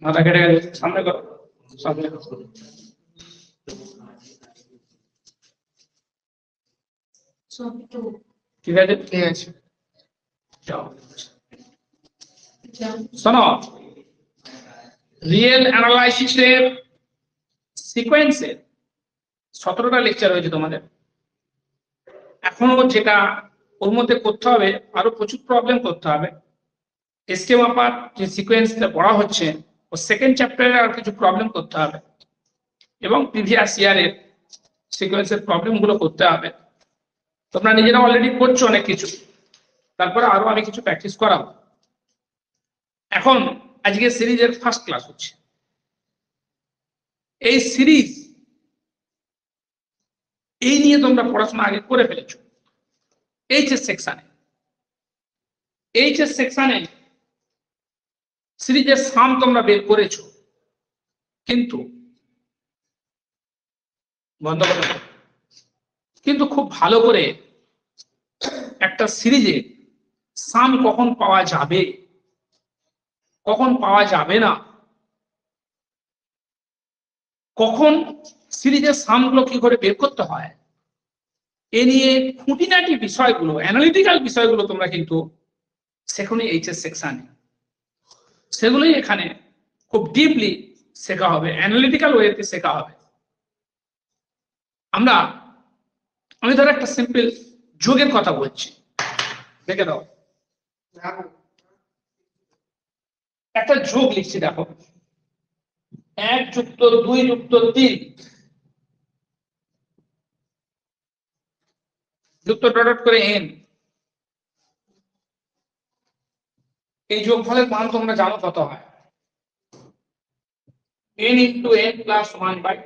মাথা কেটে গেছে, সামনে করো, সামনে করো। ঠিক আছে, ঠিক আছে। শোনো, রিয়েল অ্যানালাইসিসের সিকোয়েন্সের 17টা লেকচার হয়েছে তোমাদের। এখনো যেটা ওর মধ্যে করতে হবে, আরো প্রচুর প্রবলেম করতে হবে। এসকে মাপার যে সিকোয়েন্সটা পড়া হচ্ছে, ও সেকেন্ড চ্যাপ্টারে আর কিছু প্রবলেম করতে হবে, এবং প্রিভিয়াস ইয়ারের সিকোয়েন্সের প্রবলেম গুলো করতে হবে। তোমরা নিজেরা অলরেডি করছো অনেক কিছু, তারপরে আরো আমি কিছু প্র্যাকটিস করাবো। এখন আজকে সিরিজের ফার্স্ট ক্লাস হচ্ছে। এই সিরিজ এই নিয়ে তোমরা পড়াশোনা আগে করে ফেলেছো। এইচএস সেকশনে সিরিজের সাম তোমরা বের করেছো, কিন্তু বন্ধ করো, কিন্তু খুব ভালো করে একটা সিরিজে সাম কখন পাওয়া যাবে, কখন পাওয়া যাবে না, কখন সিরিজের সামগুলো কি করে বের করতে হয়, এ নিয়ে খুঁটিনাটি বিষয়গুলো, অ্যানালিটিক্যাল বিষয়গুলো তোমরা কিন্তু সেখানে এইচএস সেকশনে, সেগুলোই এখানে খুব ডিপলি শেখা হবে, অ্যানালিটিক্যাল ওয়েতে শেখা হবে। আমি ধরো একটা সিম্পল যোগের কথা বলছি, দেখে দাও। একটা যোগ লিখছি, দেখো, 1 যুক্ত 2 যুক্ত 3 যুক্ত ডট করে n। এই যোগফলের মান তোমরা জানো কত হয়, n into n plus 1 by,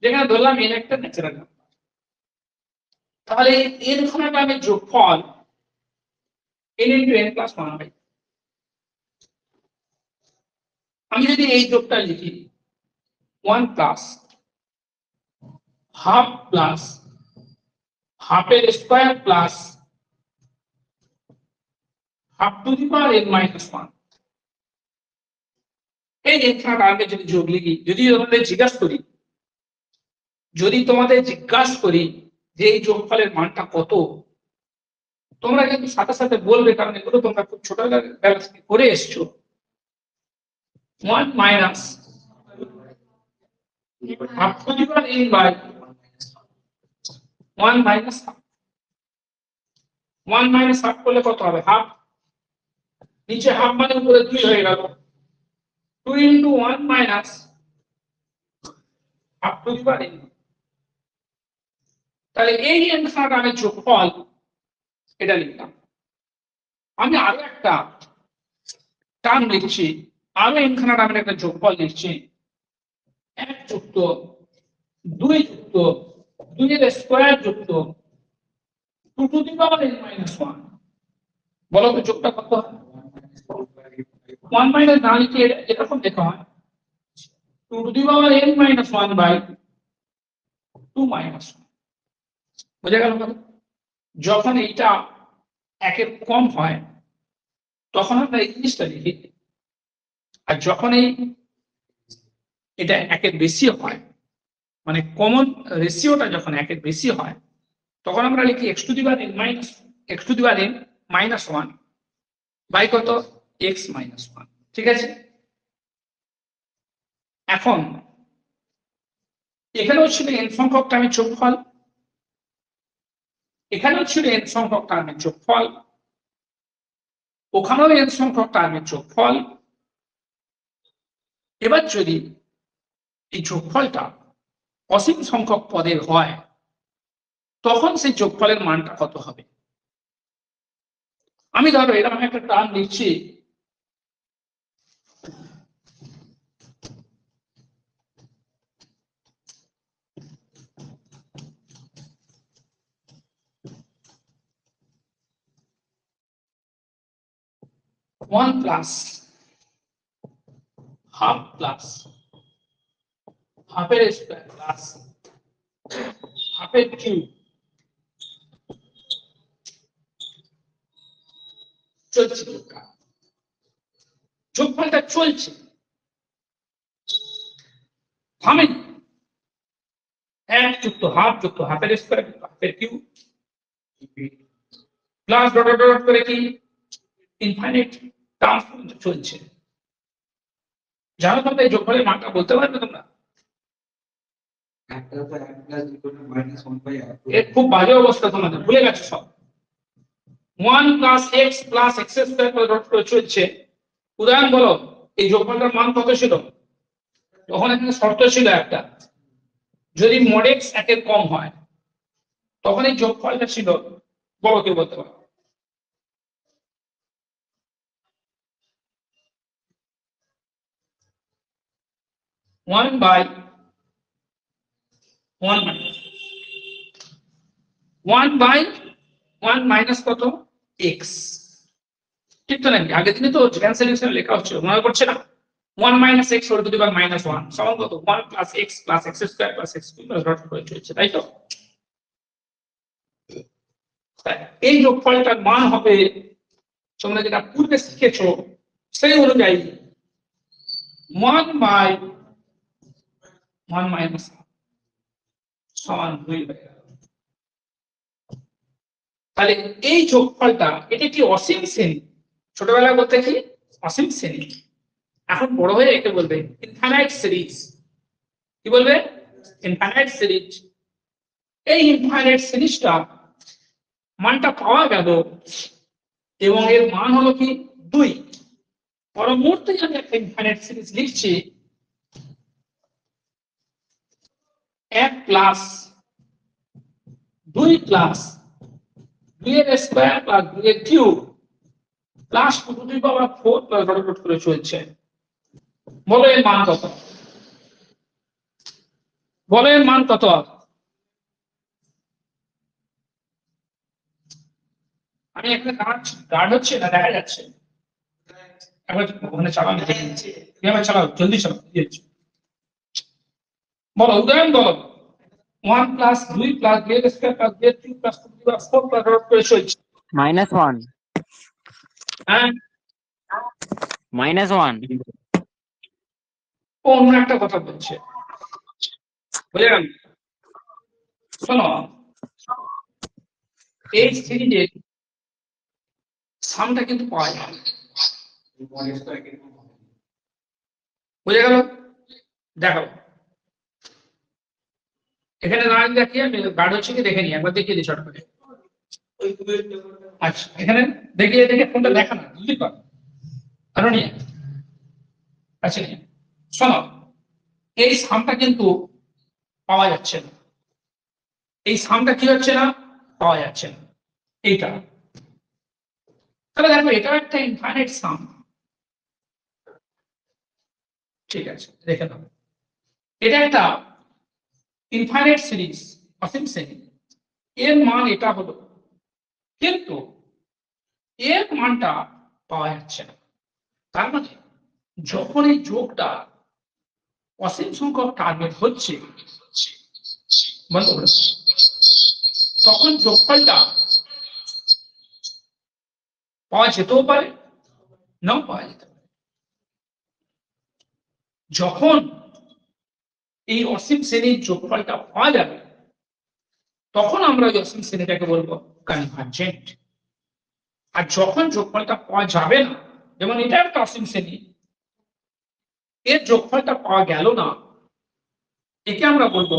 যেখানে ধরলাম n একটা ন্যাচারাল নাম্বার। তাহলে এই n খানা টার্মের যোগফল n ইন্টু n প্লাস 1/, আমি যদি এই যোগটা লিখি 1 প্লাস হাফ প্লাস হাফের square plus half to the power n minus 1, এই n খানা টার্মের যদি যোগ লিখি, যদি তোমাদের জিজ্ঞাসা করি যে এই যোগফলের মানটা কত, তোমরা কিন্তু সাথে সাথে বলবে, কারণ এগুলো তোমরা খুব ছোটবেলা থেকে করে এসছো। 1 minus half to the power n by 1 minus half. 1 minus half করলে কত হবে? হাফ, নিচে হাফ মানে উপরে 2 হয়ে গেল, 2 into 1 minus half to the power n। তাহলে এই n খানা টার্মের যোগফল এটা লিখলাম। আমি আরো একটা টার্ম লিখছি, আরো n খানা টার্মের একটা যোগফল লিখছি, 1 যুক্ত 2 যুক্ত 2 এর স্কয়ার যুক্ত 2 to the power n minus 1। বলো তো যোগটা কত হয়? 1 মাইনাস না লিখে এরকম লেখা হয় 2 to the power n minus 1 by 2 minus 1। বোঝা গেল? যখন এইটা একের কম হয় তখন আমরা এই জিনিসটা লিখি, আর যখন এটা একের বেশি হয়, মানে কমন রেশিওটা যখন একের বেশি হয়, তখন আমরা লিখি x to the power n minus 1 by কত? x minus 1। ঠিক আছে, এখন এখানেও ছিল n সংখ্যক টার্মের যোগফল, এখানেও ছিল n সংখ্যক টার্মের যোগফল, ওখানেও n সংখ্যক টার্মের যোগফল। এবার যদি এই যোগফলটা অসীম সংখ্যক পদের হয়, তখন সেই যোগফলের মানটা কত হবে? আমি ধরো এরকম একটা টার্ম লিখছি, ওয়ান প্লাস হাফ প্লাস হাফের স্কয়ার প্লাস হাফের কিউব চলছে। যোগফলটা চলছে, থামেনি। 1 যুক্ত হাফ যুক্ত হাফের স্কয়ার যুক্ত হাফের cube plus dot dot dot করে কি ইনফাইনাইট টার্ম পর্যন্ত চলছে। জানো তোমরা এই যোগফলের মানটা বলতে পারবে তোমরা? এর খুব বাজে অবস্থা, তোমাদের ভুলে গেছো সব। 1 plus x plus x square dot করে চলছে। উদাহরণ বলো, এই যোগফলটার মান কত ছিল? তখন এখানে শর্ত ছিল একটা, যদি mod x 1 এর কম হয় তখন এই যোগফলটা ছিল, বলো কেউ বলতে পারো? ওয়ান বাই ওয়ান মাইনাস কত এক্স, ঠিক তো নাকি? আগের দিনে তো ক্যান্সেলেশন লেখা হচ্ছিল, মনে করছে না? 1 minus x whole to the power minus 1 সমান কত? 1 plus x square plus x cube dot করে চলছে, তাই তো? এই যোগফলটার মান হবে, তোমরা যেটা পূর্বে শিখেছো সেই অনুযায়ী 1 বাই 1 মাইনাস সমান 2 হয়ে গেল। তাহলে এই যোগফলটা, এটা কি অসীম শ্রেণী? ছোটবেলায় বলতে কি অসীম শ্রেণী, এখন বড় হয়ে একে বলবে ইনফাইনাইট সিরিজ। কি বলবে? Infinite series. এই ইনফাইনাইট সিরিজটা মানটা পাওয়া গেল এবং এর মান হলো কি 2। পরবর্তী আমি একটা ইনফাইনাইট সিরিজ লিখছি, 1 প্লাস 2 প্লাস 2 এর স্কয়ার প্লাস 2 এর cube plus 2 to the power 4 plus dot dot করে চলছে। বলো এর মান কত? বলো এর মান কত? আমি একটা গার্ড হচ্ছে না, দেখা যাচ্ছে। একবার ওখানে চালাও, দেখে নিচ্ছি। এবার চালাও, জলদি চালাও। বলো উদাহরণ বলো। 1 প্লাস 2 প্লাস 2 এর স্কয়ার প্লাস 2 এর cube plus 2 to the power 4 plus dot করে চলছে। -1 হ্যাঁ, -1 ও অন্য একটা কথা বলছে, বুঝে গেল? শোনো, এই সিরিজের সামটা কিন্তু পাওয়া যায় না। বুঝে গেল? দেখো এখানে না দেখিয়ে আমি গার্ড হচ্ছে কি দেখে নি, একবার দেখিয়ে দিই শর্ট করে। আচ্ছা, এখানে দেখিয়ে দেখে ফোনটা দেখা না, বুঝলি তো? আরো নিয়ে আচ্ছা, শোনো, এই সামটা কিন্তু পাওয়া যাচ্ছে না। এই সামটা কি হচ্ছে না? পাওয়া যাচ্ছে না। এইটা তাহলে দেখো, এটা একটা ইনফাইনাইট সাম। ঠিক আছে, দেখে নাও, এটা একটা ইনফাইনাইট সিরিজ, অসীম শ্রেণী। এর মান এটা হলো, কিন্তু এর মানটা পাওয়া যাচ্ছে না। তার মানে যখন এই যোগটা অসীম সংখ্যক টার্গেট হচ্ছে, তখন যোগফলটা পাওয়া যেতেও পারে, নাও পাওয়া যেতে পারে। যখন এই অসীম শ্রেণীর যোগফলটা পাওয়া যাবে, তখন আমরা ওই অসীম শ্রেণীটাকে বলবো কনভার্জেন্ট। আর যখন যোগফলটা পাওয়া যাবে না, যেমন এটা একটা অসীম শ্রেণী, এর যোগফলটা পাওয়া গেল না, একে আমরা বলবো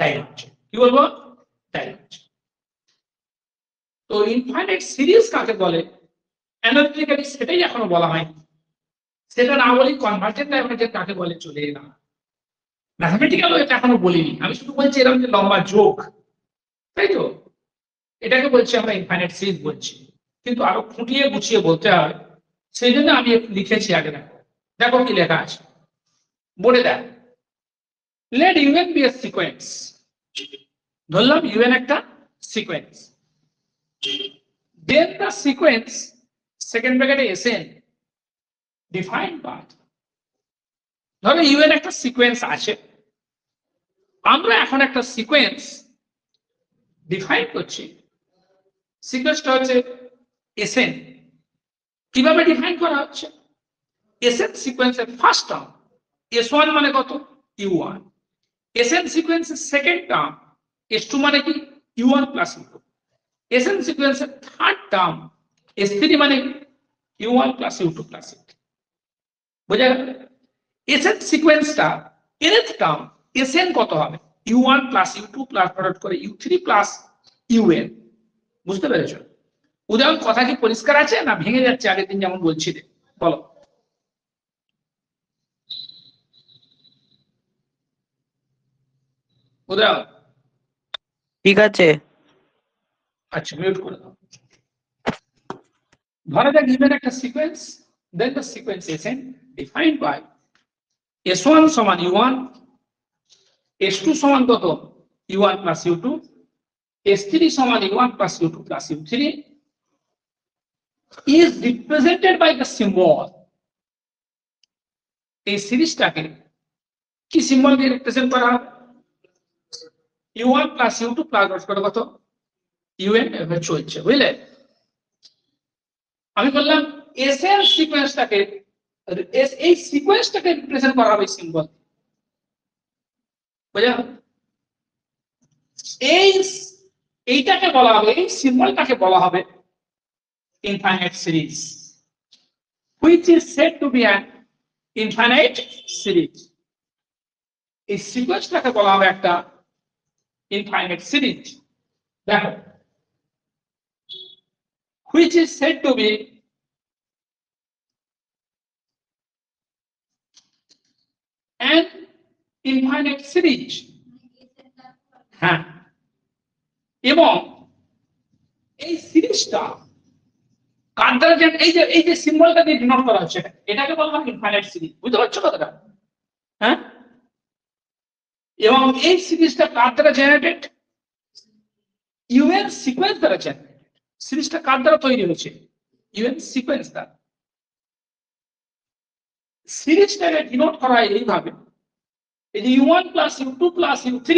ডাইভার্জেন্ট। কি বলবো? ডাইভার্জেন্ট। তো ইনফাইনাইট সিরিজ কাকে বলে অ্যানালিটিক্যালি সেটাই এখনো বলা হয়নি। সেটা না বলি কনভার্জেন্ট ডাইভার্জেন্ট কাকে বলে চলে এলাম। ম্যাথমেটিক্যালও এটা এখনো বলিনি, আমি শুধু বলছি এরকম যে লম্বা যোগ, তাই তো? এটাকে বলছি আমরা ইনফাইনাইট সিরিজ বলছি, কিন্তু আরো খুঁটিয়ে গুছিয়ে বলতে হয়, সেই জন্য আমি একটু লিখেছি আগে। দেখো দেখো কি লেখা আছে বোর্ডে, দেখো। Late UN be A sequence. ধরলাম ইউএন একটা sequence, then the sequence second bracket sn defined by, ধরো ইউএন একটা সিকোয়েন্স আছে, আমরা এখন একটা সিকোয়েন্স ডিফাইন করছি। সিকোয়েন্সটা হচ্ছে sn। কিভাবে ডিফাইন করা হচ্ছে? Sn সিকোয়েন্সের ফার্স্ট টার্ম S1 মানে কত U1, Sn সিকোয়েন্সের সেকেন্ড টার্ম S2 মানে কি U1 প্লাস U2, Sn সিকোয়েন্সের থার্ড টার্ম S3 মানে U1 plus U2 plus U3। বুঝা গেল? Sn সিকোয়েন্সটা nth টার্ম Sn কত হবে U1 plus U2 plus dot করে U3 প্লাস UN। বুঝতে পেরেছো? উদাহরণ কথা কি পরিষ্কার আছে না ভেঙে যাচ্ছে আগের দিন যেমন বলছিলে? বলো। উদাহরণ ঠিক আছে। আচ্ছা মিউট করে দাও। ধরা যাক given একটা sequence, then the sequence Sn defined by S1 সমান U1, S2 সমান কত U1 প্লাস U2, S3 সমান U1 plus U2 plus U3 is represented by the symbol। এই সিরিজটাকে কি সিম্বল দিয়ে রিপ্রেজেন্ট করা হবে U1 plus U2 plus dot করে কত UN এভাবে চলছে। বুঝলে? আমি বললাম Sn সিকোয়েন্সটাকে এই সিকোয়েন্সটাকে রিপ্রেজেন্ট করা হবে সিম্বল। বুঝা? এইটাকে বলা হবে, এই সিম্বলটাকে বলা হবে infinite series, which is said to be an infinite series। এই সিকোয়েন্সটাকে বলা হবে একটা infinite series। দেখো, which is said to be an infinite series। হ্যাঁ, এবং এই সিরিজটা কার দ্বারা এই যে সিম্বলটা দিয়ে ডিনোট করা হচ্ছে এটাকে বলা হয় ইনফাইনাইট সিরিজ। বুঝতে পারছো কথাটা? হ্যাঁ, এবং এই সিরিজটা কার দ্বারা জেনারেটেড UN সিকোয়েন্স দ্বারা জেনারেটেড। সিরিজটা কার দ্বারা তৈরি হয়েছে UN সিকোয়েন্স দ্বারা। সিরিজটাকে ডিনোট করা হয় এইভাবে, এই যে U1 plus U2 plus U3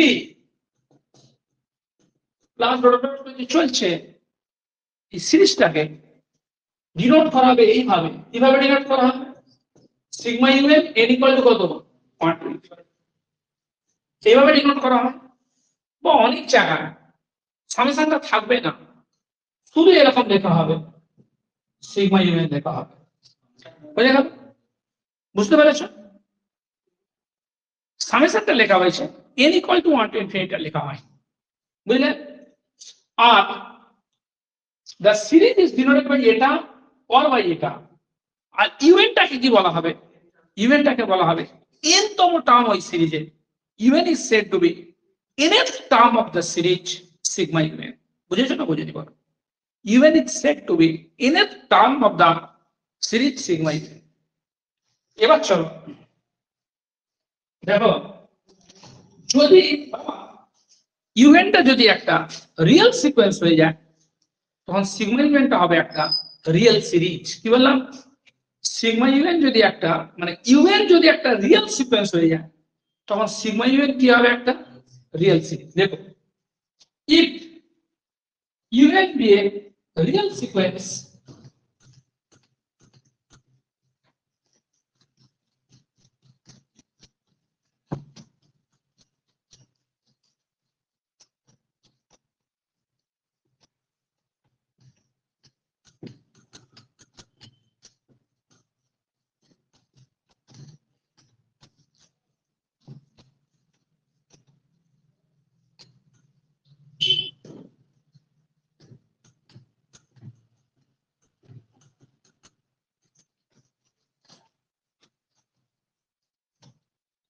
plus চলছে, এই সিরিজটাকে ডিনোট করা হবে এইভাবে। কিভাবে ডিনোট করা হবে sigma UN n equal to কত 125 এইভাবে ডিনোট করা হয়। বা অনেক জায়গায় সামেশনটা থাকবে না, শুধু এরকম লেখা হবে সিগমা UN লেখা হবে। বুঝে গেল? বুঝতে পেরেছো? সামেশনটা লেখা হয়েছে n equal to 1 to infinity লেখা হয়। বুঝলে? আর the series is denoted by এটা or by এটা। আর ইউএনটাকে কি বলা হবে ইউএনটাকে বলা হবে n তম টার্ম ওই সিরিজের। UN is said to be nth term of the series sigma UN। বুঝেছো না বুঝেনি বলো? UN is said to be nth term of the series sigma UN। এবার চলো দেখো, যদি ইউএনটা যদি একটা রিয়েল সিকোয়েন্স হয়ে যায় তখন সিগমা ইউএনটা হবে একটা রিয়েল সিরিজ। কি বললাম? সিগমা ইউএন যদি একটা মানে ইউএন যদি একটা রিয়েল সিকোয়েন্স হয়ে যায় তখন সিগমা ইউএন কি হবে একটা রিয়েল সিরিজ। দেখো, if U N be a real sequence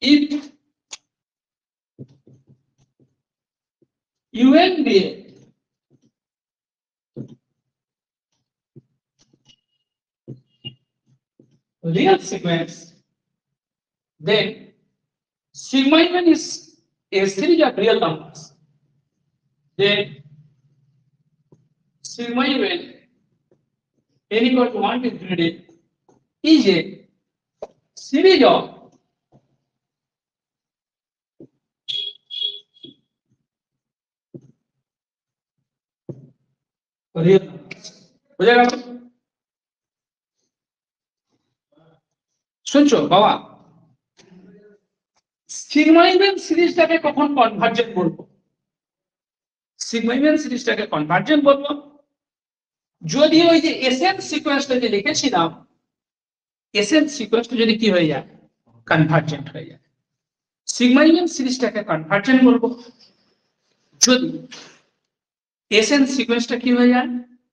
if UN be a real sequence, then sigma UN is a series of real numbers. Then sigma UN n equal to 1 to infinity is a series of real numbers। বুঝা গেল? শুনছো বাবা? Sigma even সিরিজটাকে কখন convergent বলবো? Sigma even সিরিজটাকে convergent বলবো যদি ওই যে এসএন সিকোয়েন্সটা যে লিখেছিলাম, এসএন সিকোয়েন্সটা যদি কি হয়ে যায়, কনভার্জেন্ট হয়ে যায়। সিগমা ইভেন সিরিজটাকে কনভার্জেন্ট বলবো যদি এসএন সিকোয়েন্সটা কি হয়ে যায়,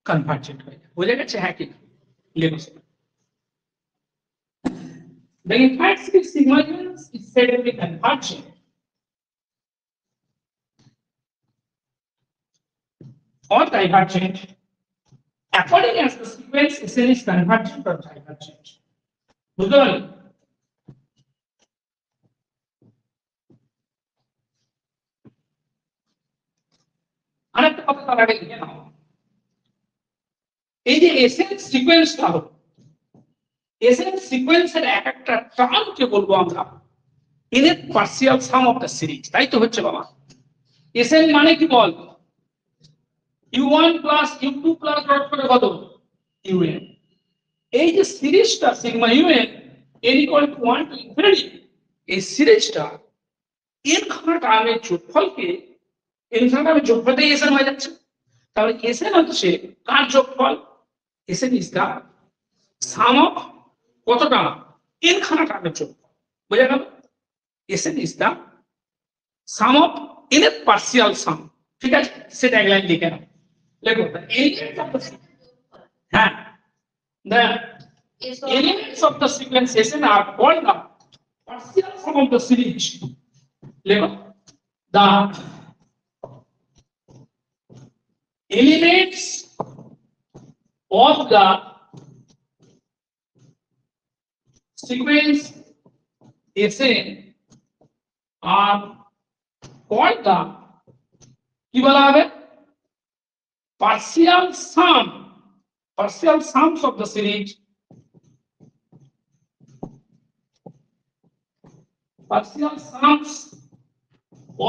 কনভার্জেন্ট হয়ে যায়। বোঝা গেছে? হ্যাঁ কি লিখো। The implied sigma units is said to be convergent or divergent according as the sequence Sn is convergent or divergent. বুঝতে পারলে? আরেকটা কথা তার আগে লিখে নাও, এই যে Sn সিকোয়েন্সটা হলো, Sn সিকোয়েন্সের এক একটা টার্মকে বলবো আমরা nth partial some of the series. তাই তো হচ্ছে বাবা? Sn মানে কি বল? u1 plus u2 plus dot করে কত? un। এই যে সিরিজটা sigma un n equal to 1 to infinity, এই সিরিজটা n খানা টার্মের যোগফলকে n খানা টার্মের যোগফলটাই Sn হয়ে যাচ্ছে। তাহলে Sn হচ্ছে কার যোগফল? Sn is the sum of কত টার্ম? n খানা টার্মের যোগফল। বোঝা গেল? Sn is the sum of nth partial sum। ঠিক আছে, সেটা এক লাইন লিখে নাও। লেখো হ্যাঁ, the elements of the sequence Sn are called the partial sum of the series। লেখো the elements of the sequence Sn are called the কি বলা হবে? partial sums of the series, partial sums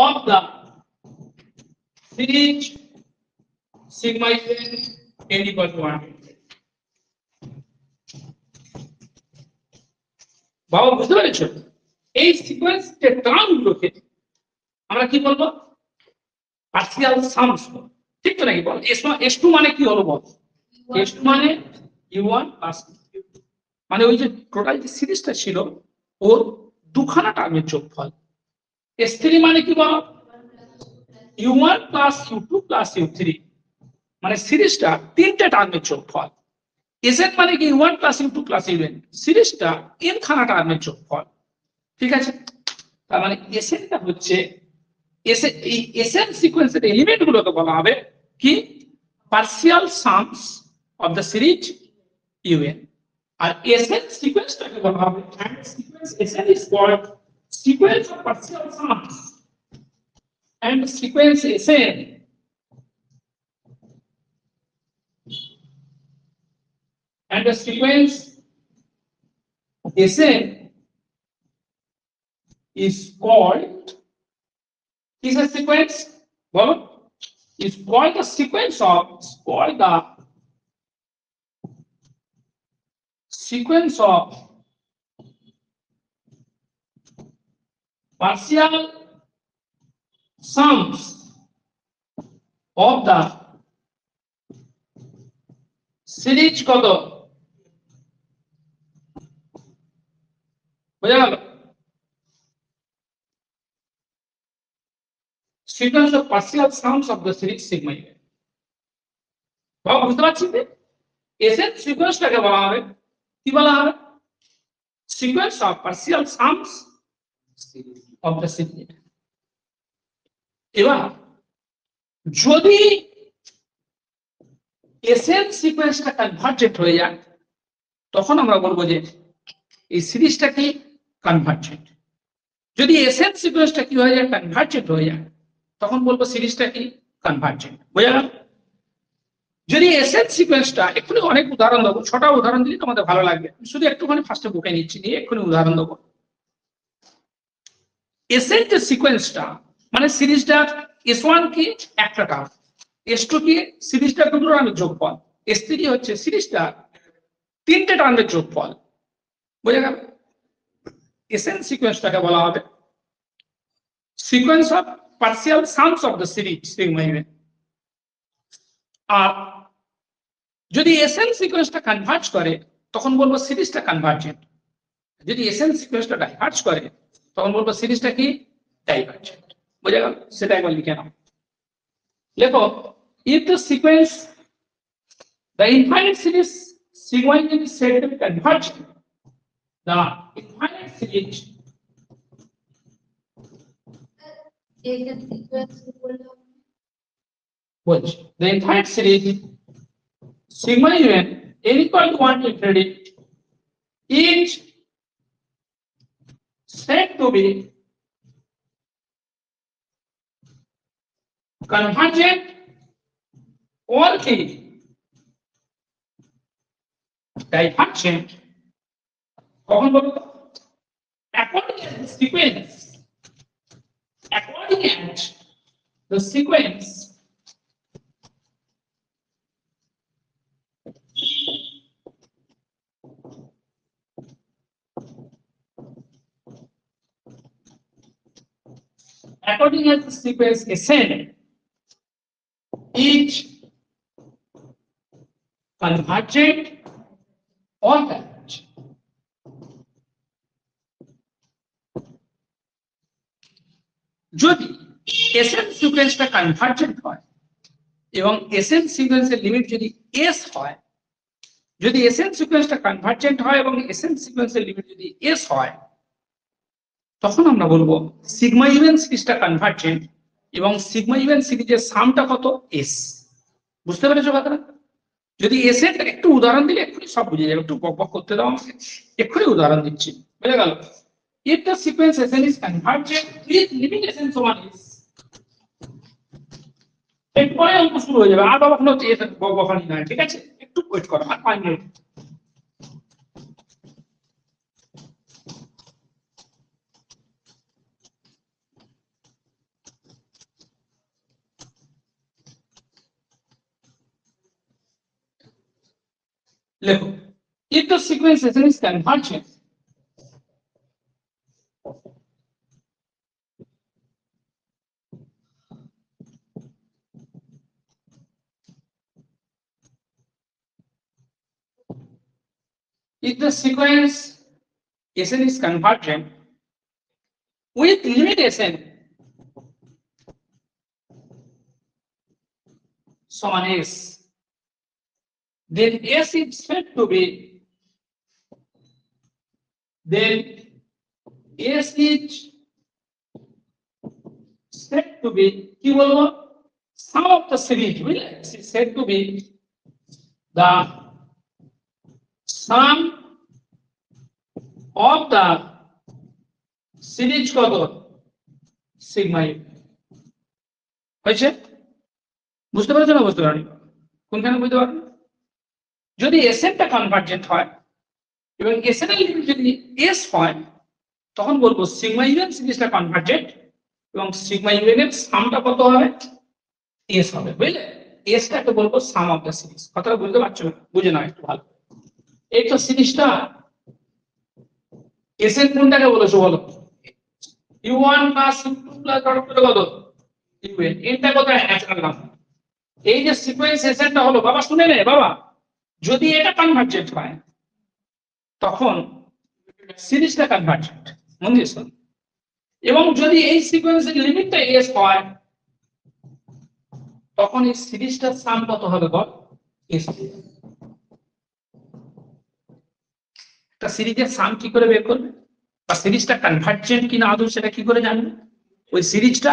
of the series sigma n equal to 1। বাবা বুঝতে পেরেছো? এই sequence যে টার্মগুলোকে আমরা কি বলবো? Partial sums. ঠিক তো নাকি বল? S2 মানে কি হলো বল? S2 মানে u1 প্লাস u2, মানে ওই যে টোটাল যে সিরিজটা ছিল ওর দুখানা টার্মের যোগফল। S3 মানে কি বল? u1 plus u2 plus u3, মানে সিরিজটা তিনটে টার্মের যোগফল। Sn মানে কি u1 plus u2 plus un, সিরিজটা n খানা টার্মের যোগফল। ঠিক আছে, তার মানে Snটা হচ্ছে এই Sn সিকোয়েন্সের এলিমেন্ট গুলোকে বলা হবে কি? Partial sums of the series un। আর Sn সিকোয়েন্সটাকে বলা হবে, and sequence Sn is called sequence of partial sums, and sequence Sn and the sequence Sn is called, is a sequence, well, is called the sequence of, partial sums of the series কত? বোঝা গেল? sequence of partial sums of the series sigma un। বাবা বুঝতে পারছি? Sn সিকোয়েন্সটাকে বলা হবে কি বলা হবে? sequence of partial sums of the series। এবার যদি Sn সিকোয়েন্সটা কনভার্জেন্ট হয়ে যায় তখন আমরা বলবো যে এই সিরিজটা কি কনভার্জেন্ট। যদি Sn সিকোয়েন্সটা কি হয়ে যায়, কনভার্জেন্ট হয়ে যায়, তখন বলবো সিরিজটা কি কনভার্জেন্ট। বোঝা গেল? যদি Sn সিকোয়েন্সটা, এক্ষুনি অনেক উদাহরণ দেবো, 6টা উদাহরণ দিলে তোমাদের ভালো লাগবে, শুধু একটুখানি ফার্স্টে বুকে নিচ্ছি, নিয়ে এক্ষুনি উদাহরণ দেবো। Sn যে সিকোয়েন্সটা মানে সিরিজটা S1 কি একটা টার্ম, S2 কি সিরিজটা দুটো টার্মের যোগফল, S3 হচ্ছে সিরিজটা তিনটে টার্মের যোগফল। বোঝা গেল? এসএন সিকোয়েন্সটাকে বলা হবে sequence of partial sums of the series sigma even. আর যদি এসএন সিকোয়েন্সটা কনভার্জ করে তখন বলবো সিরিজটা কনভার্জেন্ট। যদি এসএন সিকোয়েন্সটা ডাইভার্জ করে তখন বলবো সিরিজটা কি ডাইভার্জেন্ট। বুঝা গেল? সেটা একবার লিখে নাও। লেখো, if the sequence the infinite series sigma is said to be convergent, the infinite series the infinite series sigma even n equal to 1 to infinity is said to be convergent or কি divergent কখন বলতো? according to the sequence according as the sequence ascend each convergent or divergent. যদি SN সিকোয়েন্সটা convergent হয় এবং SN সিকোয়েন্সের limit যদি S হয়, যদি এসএন সিকোয়েন্সটা কনভার্জেন্ট হয় এবং এসএন সিকোয়েন্সের লিমিট যদি এস হয়, তখন আমরা বলবো সিগমা ইভেন সিরিজটা কনভার্জেন্ট এবং সিগমা ইভেন সিরিজের সামটা কত? এস। বুঝতে পেরেছো কথাটা? যদি এস এর একটু উদাহরণ দিলে এক্ষুনি সব বুঝে যাবে, একটু বক বক করতে দাও আমাকে, এক্ষুনি উদাহরণ দিচ্ছি, বুঝে গেল? if the sequence Sn is convergent with limit Sn সমান s, এরপরে অঙ্ক শুরু হয়ে যাবে। আর বাবা কোনো বক বকানি নয়, ঠিক আছে? একটু ওয়েট করো, আর 5 মিনিট। লেখো, if the sequence Sn is convergent if the sequence Sn is convergent with limit Sn সমান s, then s is said to be কি বলবো? sum of the series will is said to be the sum of the series কত? Sigma U. হয়েছে? বুঝতে পেরেছো না বুঝতে পারনি? কোনখানে বুঝতে পারবে? যদি এসএনটা কনভার্জেন্ট হয় এবং এসএন এর লিমিট যদি এস হয়, তখন বলবো সিগমা ইভেন সিরিজটা কনভার্জেন্ট এবং সিগমা ইভেন এর সামটা কত হবে? এস হবে। বুঝলে? এসটাকে বলবো সাম অফ দ্য সিরিজ। কথাটা বুঝতে পারছো? বুঝে নাও একটু ভালো। এই তো সিরিজটা এসএন কোনটাকে বলেছো বলো? u1 প্লাস u2 প্লাস কত? un। এটা কত? Natural number. এই যে সিকোয়েন্স এসএনটা হলো, বাবা শুনে নে বাবা, যদি এটা কনভার্জেন্ট হয় তখন সিরিজটা কনভার্জেন্ট, মন দিয়ে শোন। এবং যদি এই সিকোয়েন্সের লিমিটটা এস হয় তখন এই সিরিজটার সাম কত হবে বল? এস। একটা সিরিজের সাম কি করে বের করবে বা সিরিজটা কনভার্জেন্ট কিনা আদৌ সেটা কি করে জানবে? ওই সিরিজটা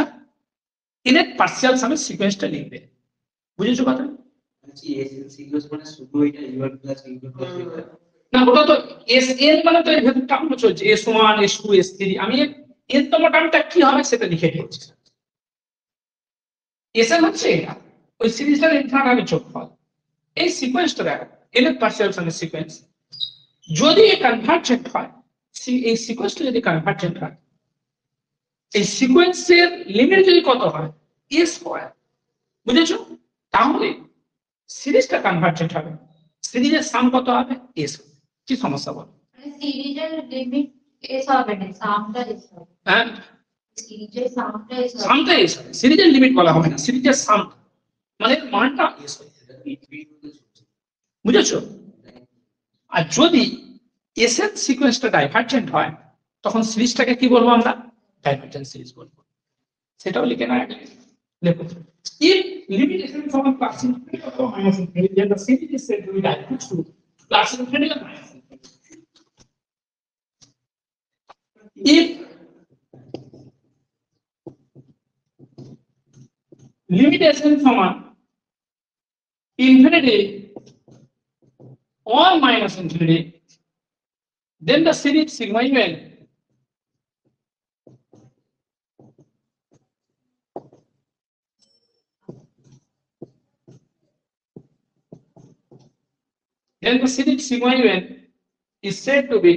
ইনের পার্সিয়াল সামের সিকোয়েন্সটা লিখবে। বুঝেছো কথা? না, ওটা তো এস এন মানে তো এই ভেতর টার্ম চলছে, s1 s2 s3। আমি এর তম টার্মটা কি হবে সেটা লিখে দিয়েছি। এসএন হচ্ছে এটা, ওই সিরিজটার ইনফিনিট আমি যোগফল। এই সিকোয়েন্সটা দেখো, এনের পার্সিয়াল সামের সিকোয়েন্স যদি কনভার্জেন্ট হয়, এই সিকোয়েন্সটা যদি কনভার্জেন্ট হয়, এই সিকোয়েন্সের লিমিট যদি কত হয়? এস হয়। বুঝেছো? তাহলে সিরিজটা কনভার্জেন্ট হবে, সিরিজের সাম কত হবে? এস। কি সমস্যা বল? সিরিজের লিমিট এস হবে না, সামটা এস হবে। হ্যাঁ সিরিজের সামটা এস হবে। সামটা এস হবে, সিরিজের লিমিট বলা হবে না, সিরিজের সাম মানে মানটা এস হয়ে যাবে। বুঝেছো? আর যদি এস এর সিকোয়েন্সটা ডাইভার্জেন্ট হয় তখন সিরিজটাকে কি বলবো আমরা? ডাইভার্জেন্ট সিরিজ বলবো। সেটাও লিখে না আগে দেখো, if limit s is from plus infinity or minus infinity, then the series is said to be divergent to plus infinity or minus infinity. If limit s is from infinity or minus infinity, then the series sigma un then the series sigma un is said to be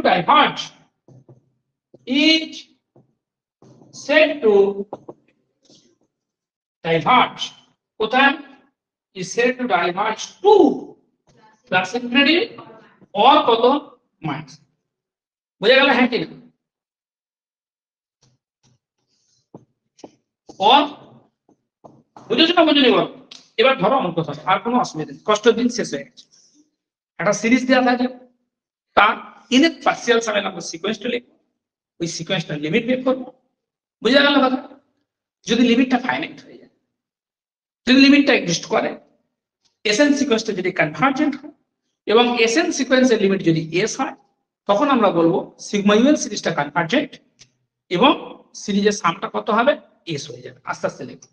diverge, is said to diverge কোথায়? is said to diverge to plus infinity or কত minus। বুঝা গেল? হ্যাঁ কি না? or বুঝেছো না বুঝুনি বল? এবার ধরো আমার কথা, আর কোনো অসুবিধা নেই, কষ্টের দিন শেষ হয়ে গেছে। একটা সিরিজ দেওয়া থাকে, তার ইনেট পার্সিয়াল সামের আমরা সিকোয়েন্সটা লিখবো, ওই সিকোয়েন্সটার লিমিট বের করবো। বুঝা গেল কথা? যদি লিমিটটা ফাইনাইট হয়ে যায়, যদি লিমিটটা এক্সিস্ট করে, এসএন সিকোয়েন্সটা যদি কনভার্জেন্ট হয় এবং এসএন সিকোয়েন্সের লিমিট যদি এস হয়, তখন আমরা বলবো সিগমা ইউএন সিরিজটা কনভার্জেন্ট এবং সিরিজের সামটা কত হবে? এস হয়ে যাবে। আস্তে আস্তে লিখো।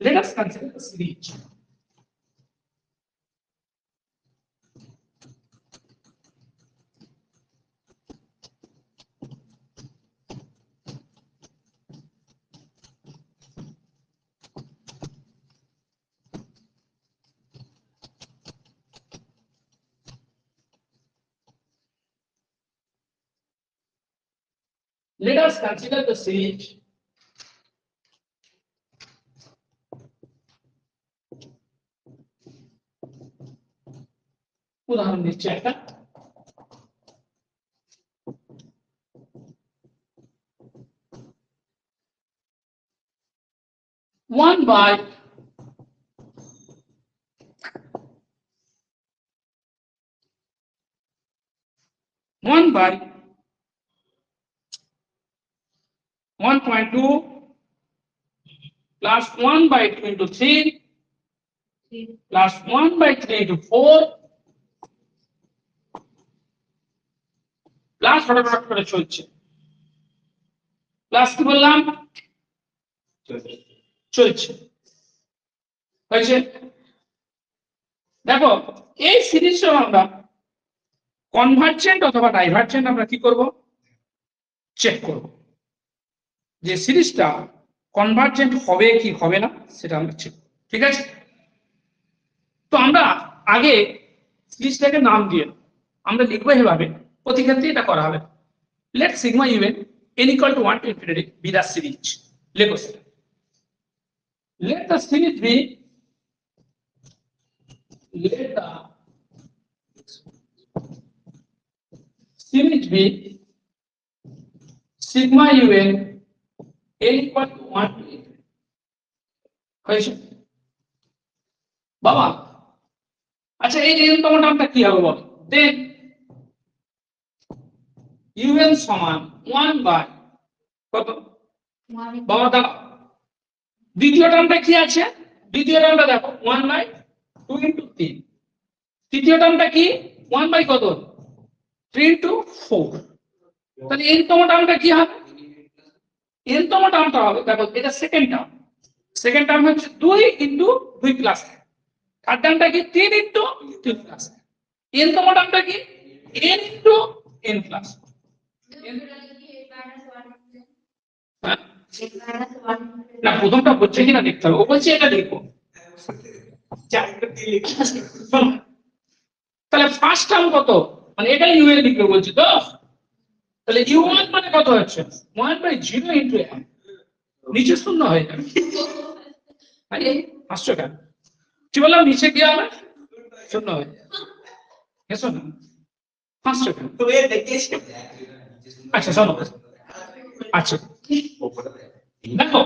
Let us consider the series. Let us consider the series উদাহরণ দিচ্ছি একটা, one by one by 1.2 plus 1 by 2 into 3 plus 1 by 3 into 4 plus হঠাৎ করে চলছে, প্লাস কি বললাম? চলছে হয়েছে। দেখো এই সিরিজটা আমরা কনভার্জেন্ট অথবা ডাইভার্জেন্ট আমরা কি করব? চেক করব যে সিরিজটা কনভার্জেন্ট হবে কি হবে না, সেটা আমরা চেক করব। ঠিক আছে? তো আমরা আগে সিরিজটাকে নাম দিয়ে আমরা লিখবো এভাবে, প্রতি ক্ষেত্রে এটা করা হবে। Let sigma U N n equal to 1 to infinity be the series. লেখো সেটা। Let the series be sigma un n equal to 1 to infinity. হয়েছে বাবা? আচ্ছা এই n তম টার্মটা কি হবে বল? দেন un সমান 1 বাই কত বাবা? দাও দ্বিতীয় টার্মটা কি আছে? দ্বিতীয় টার্মটা দেখো 1 বাই 2 into 3। তৃতীয় টার্মটা কি? 1 বাই কত? 3 into 4। তাহলে n তম টার্মটা কি হবে? n তম টার্মটা হবে, দেখো এটা সেকেন্ড টার্ম। সেকেন্ড টার্ম হচ্ছে 2 into 2 প্লাস 1। থার্ড টার্মটা কি? 3 into 3 প্লাস 1। n তম টার্মটা কি? n into n plus. না প্রথমটা হচ্ছে কিনা দেখতে হবে। ও বলছে এটা লিখবো, তাহলে ফার্স্ট টার্ম কত? মানে এটা ইউ এর লিখবে বলছি তো। তাহলে u1 মানে কত হচ্ছে? 1 বাই 0 ইনটু n। নিচে শূন্য হয়ে যাবে। আরে হাসছো কেন? কি বললাম? নিচে কি হবে? শূন্য হয়ে যাবে। হেসো না। ফার্স্ট সেকেন্ড তো এর দেখিয়েছি আচ্ছা শোনো আচ্ছা দেখো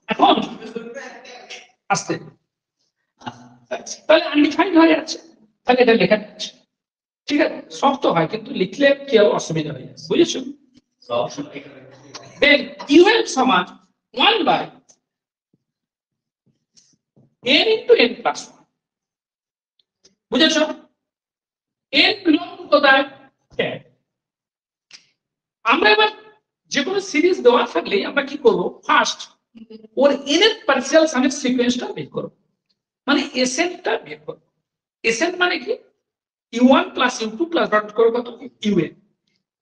এখন আসতে তাহলে আনডিফাইন্ড হয়ে যাচ্ছে তাহলে এটা লেখা যাচ্ছে ঠিক আছে শক্ত হয় কিন্তু লিখলে কি হবে অসুবিধা হয়ে যাচ্ছে বুঝেছো সব সময় দেন ইউএল সমান 1 by n into n plus 1 বুঝেছো n বিলং টু কোথায় আমরা এবার যে কোনো সিরিজ দেওয়া থাকলে আমরা কি করব ফার্স্ট ওর n এর পার্সিয়াল সামের সিকোয়েন্সটা বের করব মানে এসএনটা বের করব এসএন মানে কি u1 plus u2 plus dot করে কত un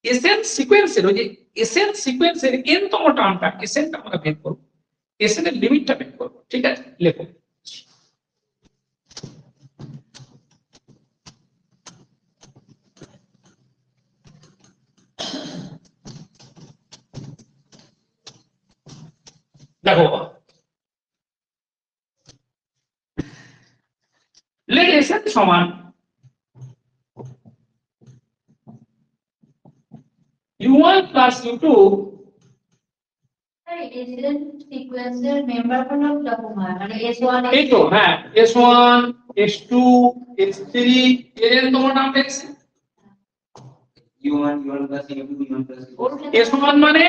এসএন সিকোয়েন্সের ওই যে এসএন সিকোয়েন্সের n তম টার্মটা এসএনটা আমরা বের করব এসএন এর লিমিটটা বের করব ঠিক আছে লেখো দেখো লেট এসএন সমান u1 প্লাস u2 সিকোয়েন্সের মেম্বার কোন রকম হয় মানে S1 এই তো হ্যাঁ s1 s2 s3 এর তম নাম দেখছি u1 plus u2 plus s1 মানে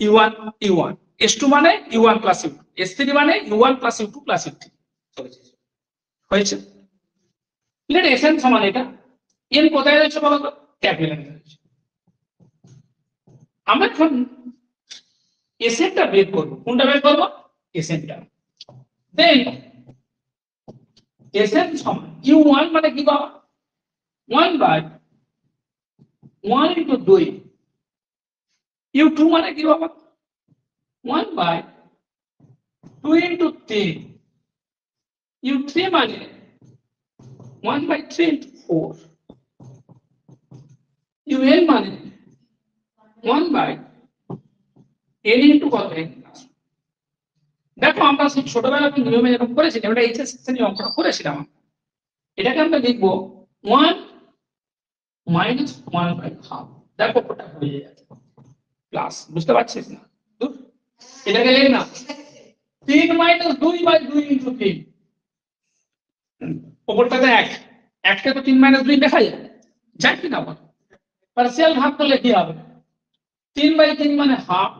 u1 u1 s2 মানে u1 plus u2 s3 মানে u1 plus u2 plus u3 হয়েছে লেট এসএন সমান এটা n কোথায় রয়েছে বলো তো ক্যাপিটাল রয়েছে আমরা এখন এসএনটা বের করব কোনটা বের করব এসএনটা দেন এসএন সমান u1 মানে কি বাবা 1 বাই 1 ইনটু 2 u2 মানে কি বাবা 1 বাই 2 ইনটু 3 u3 মানে 1 বাই 3 ইনটু 4 un মানে 1 বাই n ইনটু কত n দেখো আমরা সেই ছোটবেলায় নিয়মে যখন করেছিলাম এটা এইচএস সেকশনে অঙ্কটা করেছিলাম এটাকে আমরা লিখবো 1 মাইনাস 1 বাই হাফ দেখো ওটা হয়ে যাচ্ছে প্লাস বুঝতে পারছিস না দূর। এটাকে লিখ না 3 মাইনাস 2 বাই 2 ইনটু 3 ওপরটাতে 1 1 কে তো 3 মাইনাস 2 লেখা যায় যায় কি না বল পার্সিয়াল ভাগ করলে কি হবে 3 বাই 3 মানে হাফ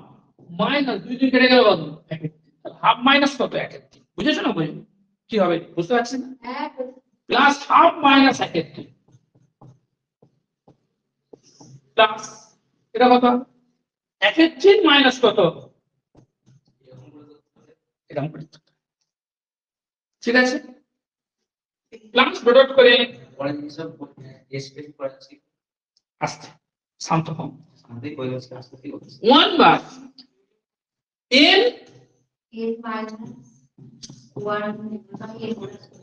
মাইনাস 2 2 কেটে গেল কত 1 হাফ মাইনাস কত 1 বুঝেছো না বুঝলি কি হবে বুঝতে পারছিস না প্লাস হাফ মাইনাস 1 প্লাস এটা কত 1 মাইনাস কত এরকম করে ঠিক আছে প্লাস ডট করে পরে সব স্পেস করাচ্ছি আস্তে শান্ত হও আমাদের কই হচ্ছে আস্তে কি হচ্ছে 1 বাই n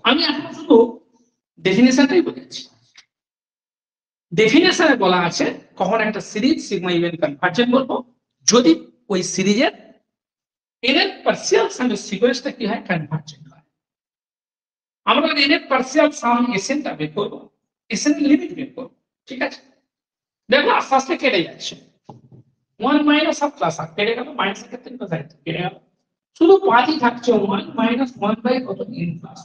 আমি এখন শুধু ডেফিনেশনটাই বলেছি ডেফিনেশনে বলা আছে কখন একটা সিরিজ সিগমা ইভেন কনভার্জেন্ট বলবো যদি ওই সিরিজের n এর পার্সিয়াল সামের সিকোয়েন্সটা কি হয় কনভার্জেন্ট হয় আমরা n এর পার্সিয়াল সাম এসএনটা বের করব এসএন লিমিট বের করব ঠিক আছে দেখো আস্তে আস্তে কেটে যাচ্ছে 1 মাইনাস হাফ প্লাস হাফ কেটে গেল মাইনাস এর ক্ষেত্রে কোথায় কেটে গেল শুধু পাঁচই থাকছে 1 মাইনাস 1 বাই কত n প্লাস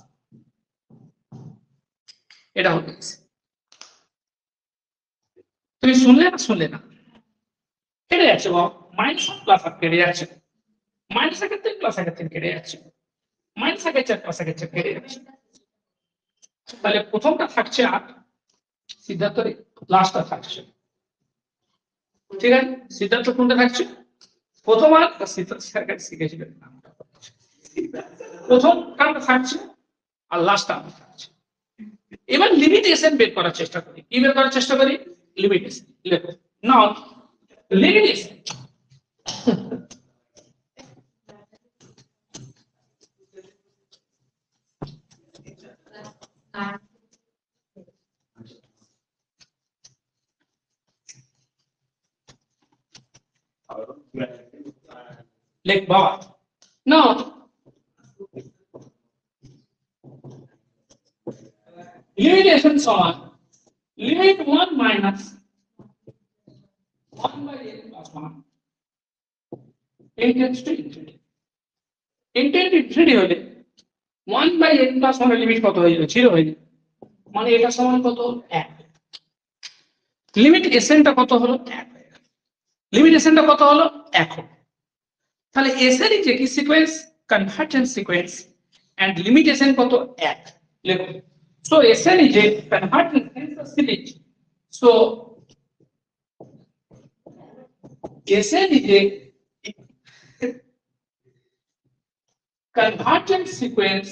এটা হয়ে গেছে তুমি শুনলে না কেটে যাচ্ছে বাবা মাইনাস হাফ প্লাস হাফ কেটে যাচ্ছে মাইনাস এর ক্ষেত্রে প্লাস এর ক্ষেত্রে কেটে যাচ্ছে মাইনাস এর ক্ষেত্রে প্লাস এর ক্ষেত্রে কেটে যাচ্ছে তাহলে প্রথমটা থাকছে 8 সিদ্ধার্থের লাস্টটা থাকছে ঠিক আছে সিদ্ধার্থ কোনটা থাকছে প্রথম আর সিদ্ধার্থ স্যার শিখেছিলেন নামটা প্রথম কারণটা থাকছে আর লাস্টটা থাকছে এবার লিমিটেশন বের করার চেষ্টা করি কি বের করার চেষ্টা করি লিমিটেশন লেখো নাও লিমিটেশন লেখ বাবা নাও লিমিটেশন সমান limit 1 minus 1 by n plus 1 n tends to infinity n tends to infinity হলে 1 by n plus 1 এর লিমিট কত হয়ে যাবে 0 হয়ে যাবে মানে এটা সমান কত 1 লিমিট sn টা কত হলো 1 হয়ে গেল লিমিট sn টা কত হলো 1 হলো তাহলে sn যে কি sequence convergent sequence and limit sn কত 1 লেখো so sn is a convergent series so sn is a convergent sequence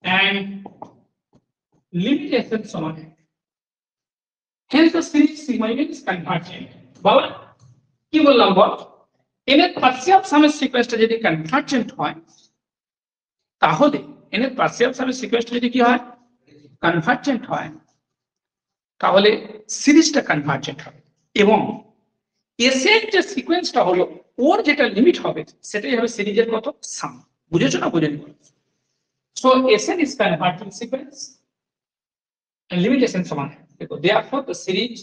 and limit sn সমান 1 hence the series sigma n is convergent বাবা কি বললাম বল n এর পার্সিয়াল সামের সিকোয়েন্সটা যদি কনভার্জেন্ট হয় তাহলে n এর পার্সিয়াল সামের সিকোয়েন্সটা যদি কি হয় কনভার্জেন্ট হয় তাহলে সিরিজটা কনভার্জেন্ট হবে এবং s এর যে সিকোয়েন্সটা হলো ওর যেটা লিমিট হবে সেটাই হবে সিরিজের কত সাম বুঝেছো না বুঝেনি so sn is convergent sequence and limit sn সমান দেখো therefore the series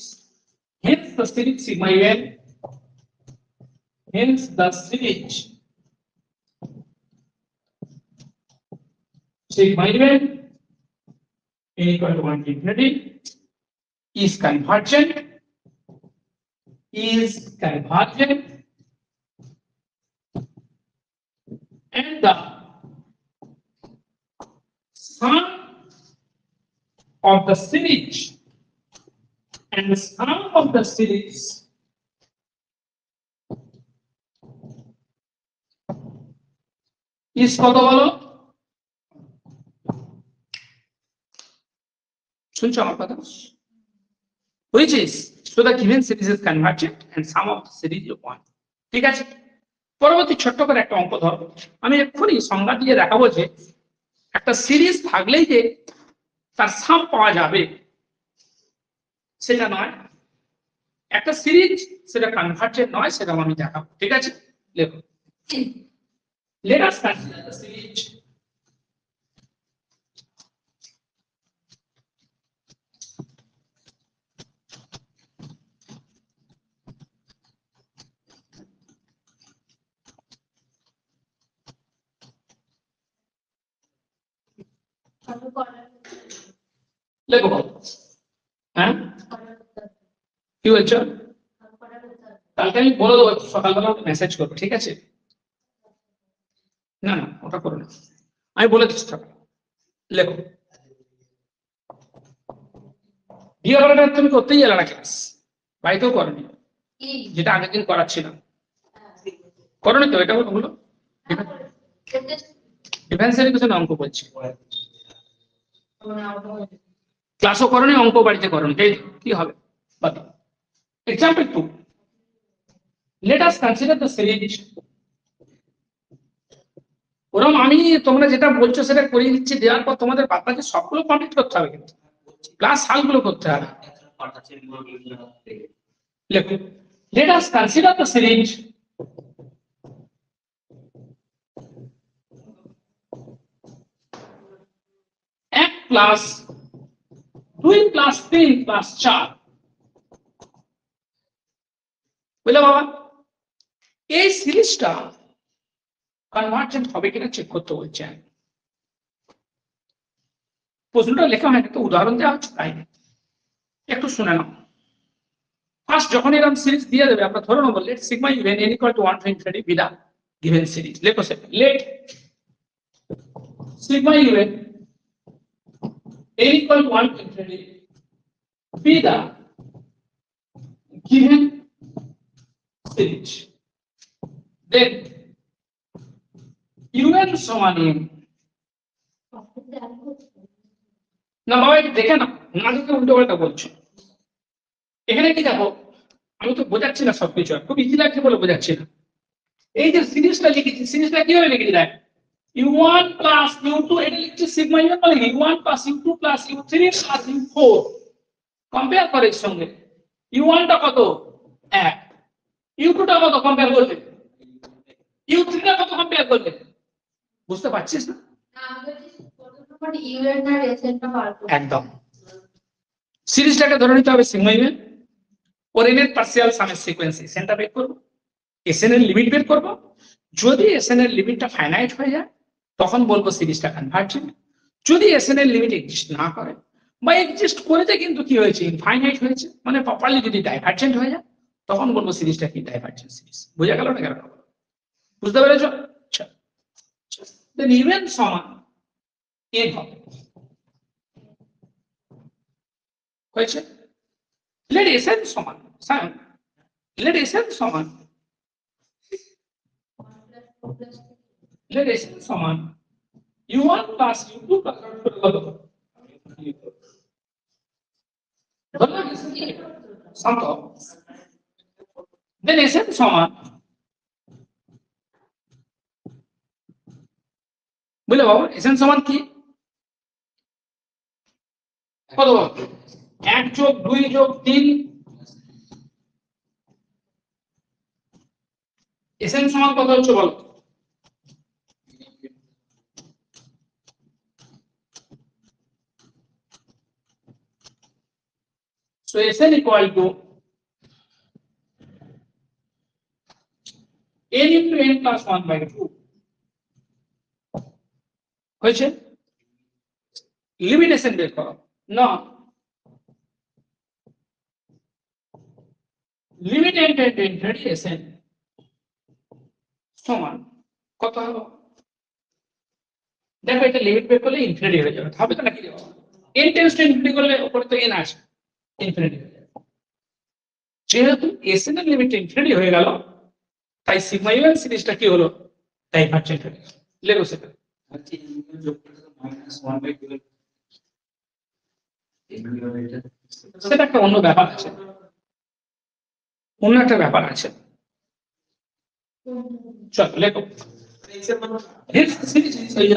hence the series sigma n hence the series sigma n equal to 1 to infinity is convergent and the sum of the series and the sum of the series is কত বলো শুনছো আমার কথা which is so the given series is convergent and sum of the series is 1 ঠিক আছে পরবর্তী ছোট্ট করে একটা অঙ্ক ধরো আমি এক্ষুনি সংজ্ঞা দিয়ে দেখাবো যে একটা সিরিজ থাকলেই যে তার সাম পাওয়া যাবে সেটা নয় একটা সিরিজ সেটা কনভার্জেন্ট নয় সেটা আমি দেখাবো ঠিক আছে লেখো let us consider the series লেখো হ্যাঁ কি বলছো কালকে আমি বলে দেবো সকালবেলা মেসেজ করবো ঠিক আছে না না ওটা করো না আমি বলে দিচ্ছি লেখো বিয়েটা তুমি করতেই এলো না ক্লাস বাড়িতেও করনি যেটা আগের দিন করাচ্ছিলাম করনি তো এটা হলো ডিফেন্স এডুকেশন অঙ্ক বলছি ক্লাসও করনি অঙ্ক বাড়িতে করনি কি হবে example 2 let us consider the series ওরকম আমি তোমরা যেটা বলছো সেটা করিয়ে দিচ্ছি দেওয়ার পর তোমাদের বাচ্চাকে সবগুলো কমপ্লিট করতে হবে কিন্তু ক্লাস হালগুলো করতে হবে লেখো let us consider the series এক প্লাস 2 প্লাস 3 প্লাস 4 বুঝলে বাবা এই সিরিজটা কনভার্জেন্ট হবে কিনা চেক করতে বলছেন প্রশ্নটা লেখা হয় একটা উদাহরণ দেওয়া হচ্ছে তাই একটু শুনে নাও ফার্স্ট যখন এরকম সিরিজ দিয়ে দেবে আমরা ধরে নেবো let sigma even n equal to 1 to infinity be the given series লেখো sir let sigma even n equal to 1 to infinity be the given series then un সমান n না বাবা এটা দেখে না না দেখে উল্টো পাল্টা বলছো এখানে কি দেখো আমি তো বোঝাচ্ছি না সবকিছু খুব ইজি লাগছে বলে বোঝাচ্ছি না এই যে সিরিজটা লিখেছি সিরিজটা কিভাবে লিখেছি দেখ u1 plus u2 এটা লিখছি সিগমা u1 বলে u1 plus u2 plus u3 plus u4 compare করে এর সঙ্গে u1 টা কত 1 u2 টা কত কম্পেয়ার করলে u3 টা কত কম্পেয়ার করলে বুঝতে পারছিস না একদম সিরিজটাকে ধরে নিতে হবে সিগমা ইভেন ওর এন এর পার্সিয়াল সামের সিকোয়েন্স এসএনটা বের করবো, এসএন এর লিমিট বের করবো। যদি এসএন এর লিমিটটা ফাইনাইট হয়ে যায় তখন বলবো সিরিজটা কনভার্জেন্ট। যদি এসএন এর লিমিট এক্সিস্ট না করে বা এক্সিস্ট করেছে কিন্তু কি হয়েছে ইনফাইনাইট হয়েছে, মানে প্রপারলি যদি ডাইভার্জেন্ট হয়ে যায় তখন বলবো সিরিজটা কি ডাইভার্জেন্ট সিরিজ। বোঝা গেল না কেন? বুঝতে পেরেছ? দেন ইভেন সমান এন হবে হয়েছে। লেট এসএন সমান সায়ন, লেট এসএন সমান, লেট এসএন সমান u1 প্লাস u2 প্লাস শান্ত। দেন এসএন সমান, বুঝলে বাবা এসএন সমান কি? কত? 1 যোগ 2 যোগ 3। এসএন সমান কত হচ্ছে বলো? So Sn equal to n into n plus 1 by 2 হয়েছে। লিমিট Sn বের করো না, limit n tend infinity Sn সমান কত হলো? দেখো এটা লিমিট বের করলে ইনফিনিটি হয়ে যাবে, হবে তো নাকি? n টেন্ডস টু ইনফিনিটি করলে উপরে তো n আসে, ইনফিনিটি হয়ে যাবে। যেহেতু Sn এর লিমিট ইনফিনিটি হয়ে গেল তাই সিগমা ইউএন সিরিজটা কি হলো? ডাইভার্জেন্ট হয়ে গেল। লেখো সেটা। আচ্ছা ইউনিয়ন যোগ করতে তো -1/12 সেটা একটা অন্য ব্যাপার আছে, অন্য একটা ব্যাপার আছে। চল লেখো।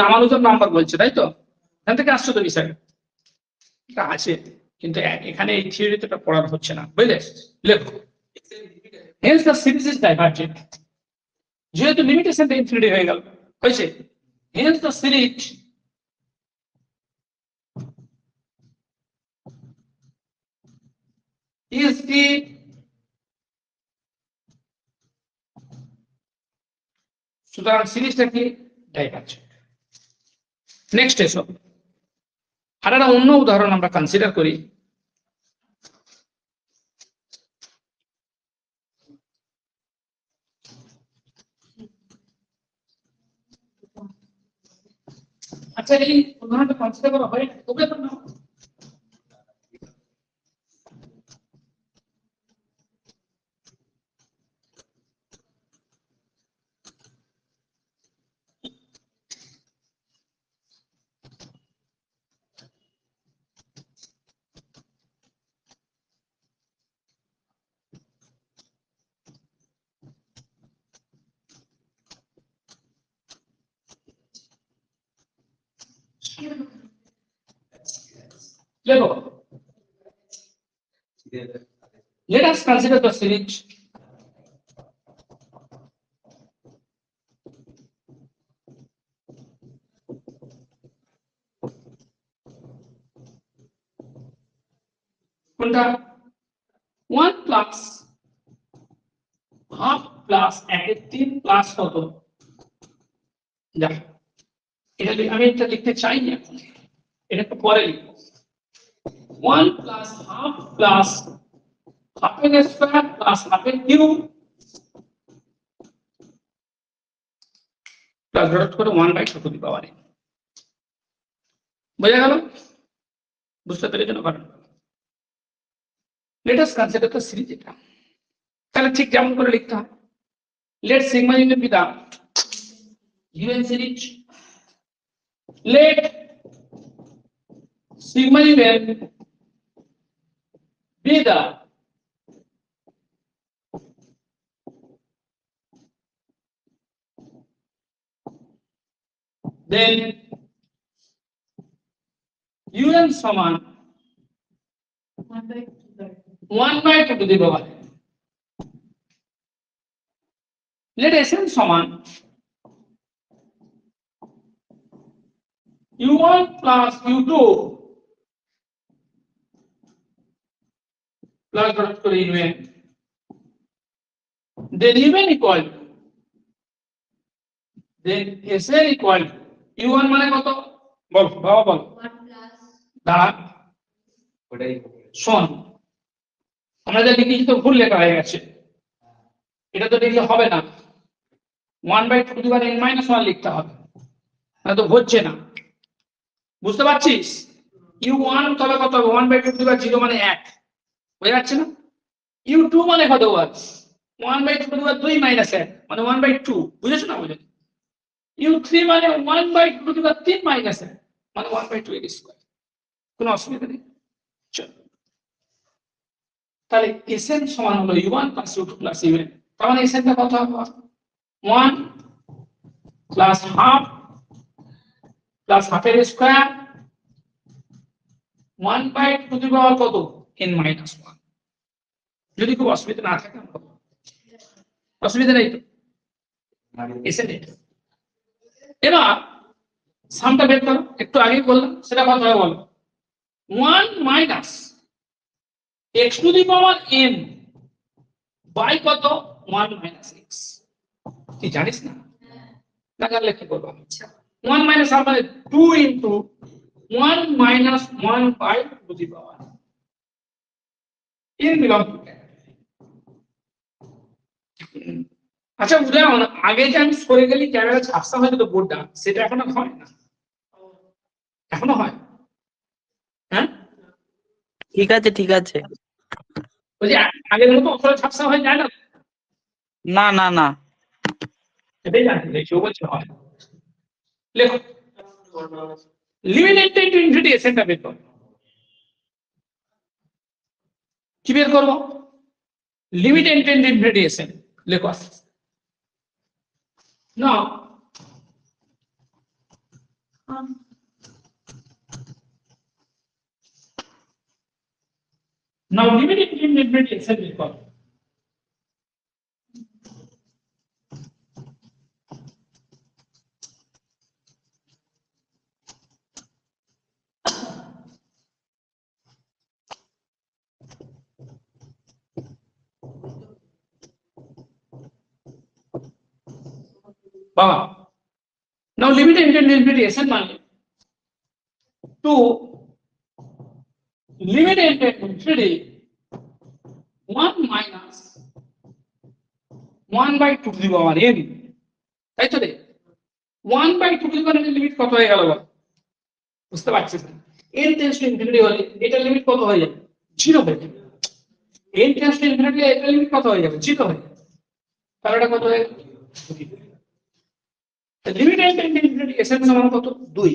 রামানুজন নাম্বার বলছে তাই তো, এখান থেকে আসছো তো বিষয় এটা আছে, কিন্তু এখানে এই থিওরিতে এটা পড়া হচ্ছে না, বুঝলে? লেখো hence the series is divergent, যেহেতু লিমিটেশন ইনফিনিটি হয়ে গেল হয়েছে, hence the series is the সুতরাং সিরিজটা কি ডাইভার্জেন্ট। নেক্সট এসো আর একটা অন্য উদাহরণ আমরা কনসিডার করি। আচ্ছা এই উদাহরণটা কনসিডার করা হয় তোকে তো না? লেখো, let us consider the series কোনটা 1 প্লাস হাফ প্লাস 1/3 প্লাস কত? দেখো এটা আমি এটা লিখতে চাই না, এটা তো পরে লিখবো। 1 প্লাস হাফ প্লাস হাফ এর স্কয়ার প্লাস হাফ এর কিউব প্লাস ডট করে 1/2 টু দি পাওয়ার n। বোঝা গেল? বুঝতে পেরেছো না? কারণ let us consider the series. এটা তাহলে ঠিক যেমন করে লিখতে হয়, late sigma unit B the given series, let sigma unit be the then un সমান 1/2 to the power n। let Sn সমান u1 plus u2 plus dot করে even, then even equal to, then Sn equal to u1 মানে কত বল বাবা বল 1 plus দাঁড়া ওটাই শোন, আমরা যা লিখেছি তো ভুল লেখা হয়ে গেছে, এটা তো লিখলে হবে না, 1/2 n-1 লিখতে হবে, না তো হচ্ছে না, বুঝতে পারছিস? u1 তবে কত হবে 1/2 মানে 1, বুঝতে পারছিস না? u2 মানে কত হবে 1/2 - 1 মানে 1/2, বুঝেছো না? বুঝেছো? u3 মানে 1/2 - 1 মানে 1/2 এর স্কয়ার, কোনো অসুবিধা নেই। চলো, তাহলে Sn সমান হলো u1 + u2 + un, তার মানে Sn টা কত হবে 1 + ½ + ½ এর স্কয়ার 1/2 কত n-1, যদি খুব অসুবিধা না থাকে আমরা বলবো। অসুবিধা নেই তো? Sn এটা। এবার সামটা বের করো, একটু আগেই বললাম, সেটা কত হবে বলো, 1 - x⁻n বাই কত 1 - x, তুই জানিস না? না জানলে কি করবো? 1 - r মানে 2 * 1 - 1/2 n belong to n। আচ্ছা উদাহরণ, আগে যে আমি সরে গেলি ক্যামেরা ঝাপসা হয়ে যেত বোর্ডটা, সেটা এখন আর হয় না? এখনো হয়? হ্যাঁ, ঠিক আছে ঠিক আছে। ওই যে আগের মতো অতটা ঝাপসা হয়ে যায় না? না না না, এটাই জানতে চাইছি, ও বলছে হয়। লেখো লিমিট ইনফিনিটি ইনফিনিটি এসেনটা বের করো। কি বের করবো? লিমিট ইনফিনিটি ইনফিনিটি এসেন লেখো। না now limit infinity এসেন বের করো। বাবা now limit infinity এসেন মানে to limit infinity 1 minus 1/2 n, তাই তো রে? 1/2 এর লিমিট কত হয়ে গেল বল? বুঝতে পারছিস না? n টেন্ডস টু ইনফিনিটি হলে এটা লিমিট কত হয়ে যাবে? 0 হয়ে যাবে। n টেন্ডস টু ইনফিনিটি এটা লিমিট কত হয়ে যাবে? 0 হয়ে যাবে। তাহলে এটা কত হয়ে গেল? The limit infinity Sn সমান কত? 2।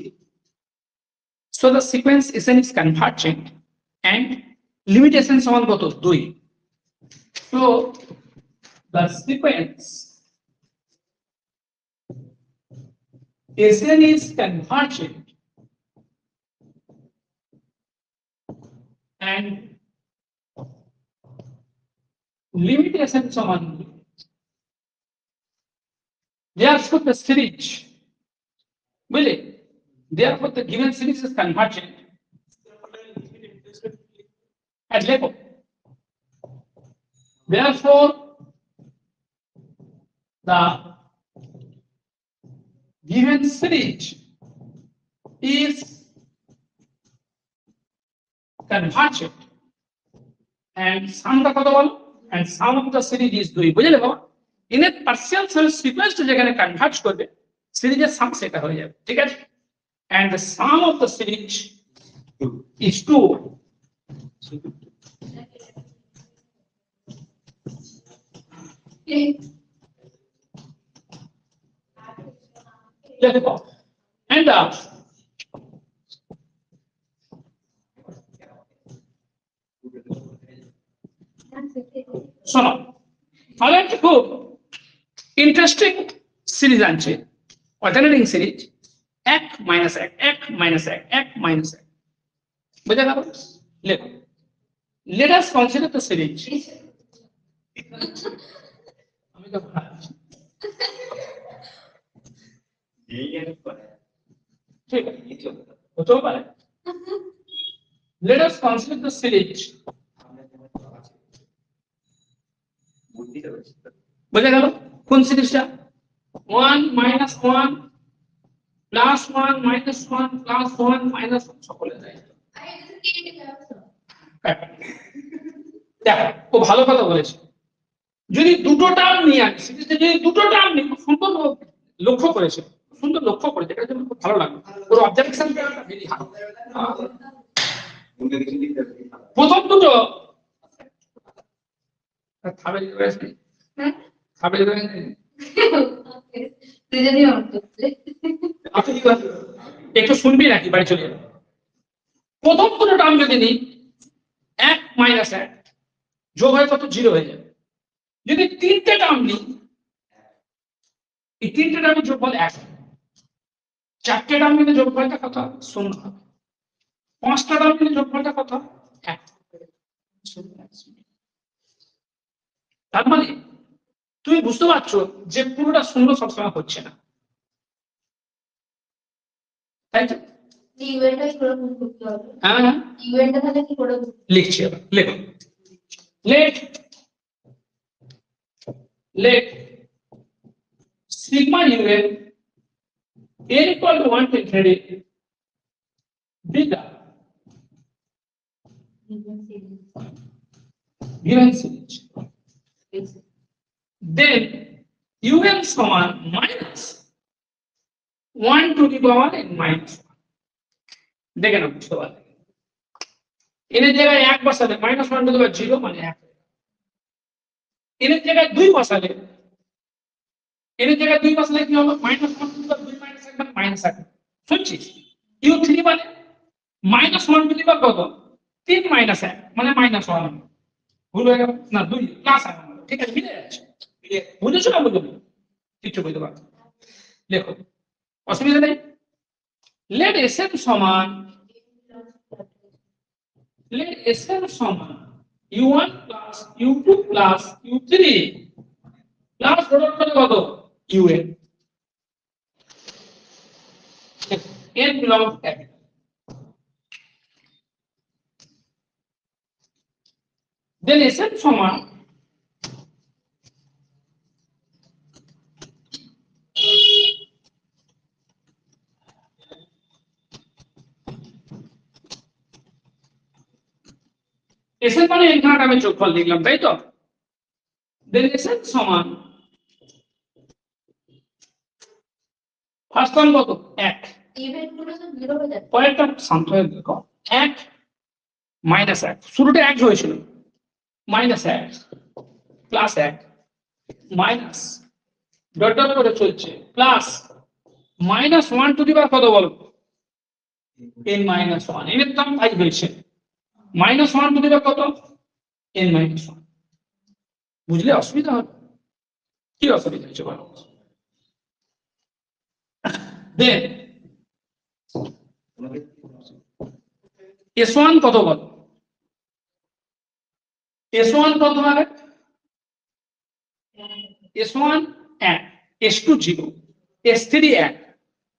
So the sequence Sn is convergent and limit Sn সমান কত? 2। So the sequence Sn is convergent and limit Sn সমান 2। Therefore the series, will it? Therefore the given series is convergent at level. Therefore the given series is convergent and sum টা কত বল? And sum of the series is 2। বুঝলে বাবা? in a partial sequence টা যেখানে converge করবে সিরিজের সাম সেটা হয়ে যাবে, ঠিক আছে? and the sum of the series is 2। দেখো and the শোনো, তাহলে একটা খুব ইন্টারেস্টিং সিরিজ আনছে, অল্টারনেটিং সিরিজ 1 - 1 1 - 1 1 - 1, বুঝে গেল? লেখো let us consider the series। আমি তো ভাবছি ঠিক আছে, হতেও পারে। Let us consider the series বোঝা গেল কোন সিরিজটা? 1 minus 1 plus 1 minus 1 plus 1 minus 1 সকলে যায়। দেখো ও ভালো কথা বলেছে। যদি দুটো টার্ম নিয়ে আসি, সিরিজে যদি দুটো টার্ম নিই, খুব সুন্দর লক্ষ্য করেছে, সুন্দর লক্ষ্য করেছে, এটা জন্য খুব ভালো লাগলো। ওর অবজারভেশন ভেরি হাই। প্রথম দুটো খাবে খাবে একটু শুনবি নাকি বাড়ি চলে যাবে। প্রথম দুটো টার্ম যদি নিই 1 মাইনাস 1 যোগ হয়ে কত 0 হয়ে যাবে। যদি তিনটে টার্ম নিই, এই তিনটে টার্মের যোগফল 1, চারটে টার্ম নিলে যোগফলটা কত 0 হবে, পাঁচটা টার্ম নিলে যোগফলটা কত 1। তার মানে তুমি বুঝতে পারছো যে পুরোটা 0 সবসময় হচ্ছে না, তাই তো? হ্যাঁ লিখছি এবার, লেখো। let sigma un n equal to 1 to infinity beta given series, then un সমান minus 1 to the power n minus 1। দেখে না বুঝতে পারলে, এর জায়গায় 1 বসালে minus 1 to the power 0 মানে 1, এর জায়গায় 2 বসালে, এর জায়গায় 2 বসালে কি হবে minus 1 to the power 2 minus 1 মানে minus 1। শুনছিস? u3 মানে minus 1 to the power কত 3 minus 1 মানে minus 1। ভুল হয়ে গেল না, 2 প্লাস 1, ঠিক আছে মিলে যাচ্ছে। বুঝেছো না? বুঝলো কিছু বুঝতে পারছো? লেখো, অসুবিধা নেই। let sm সমান u1 plus u2 plus u3 plus product করে কত un, n belongs to capital। then sm সমান sm মানে এখানে আমি যোগফল লিখলাম, তাই তো? then sm সমান ফার্স্ট টার্ম কত 1, পরেরটা শান্ত হয়ে দেখো 1 মাইনাস 1, শুরুটা 1 হয়েছিল, minus 1 plus 1 minus dot dot করে চলছে প্লাস মাইনাস 1 টু দি পাওয়ার কত বলো n মাইনাস 1, এর দাম 5 হয়েছে, মাইনাস 1 টু দি পাওয়ার কত n মাইনাস 1। বুঝলে অসুবিধা হবে? কি অসুবিধা হচ্ছে বলো? দেন s1 কত বলো? s1 কত হবে? s1 1, s2 0, s3 1,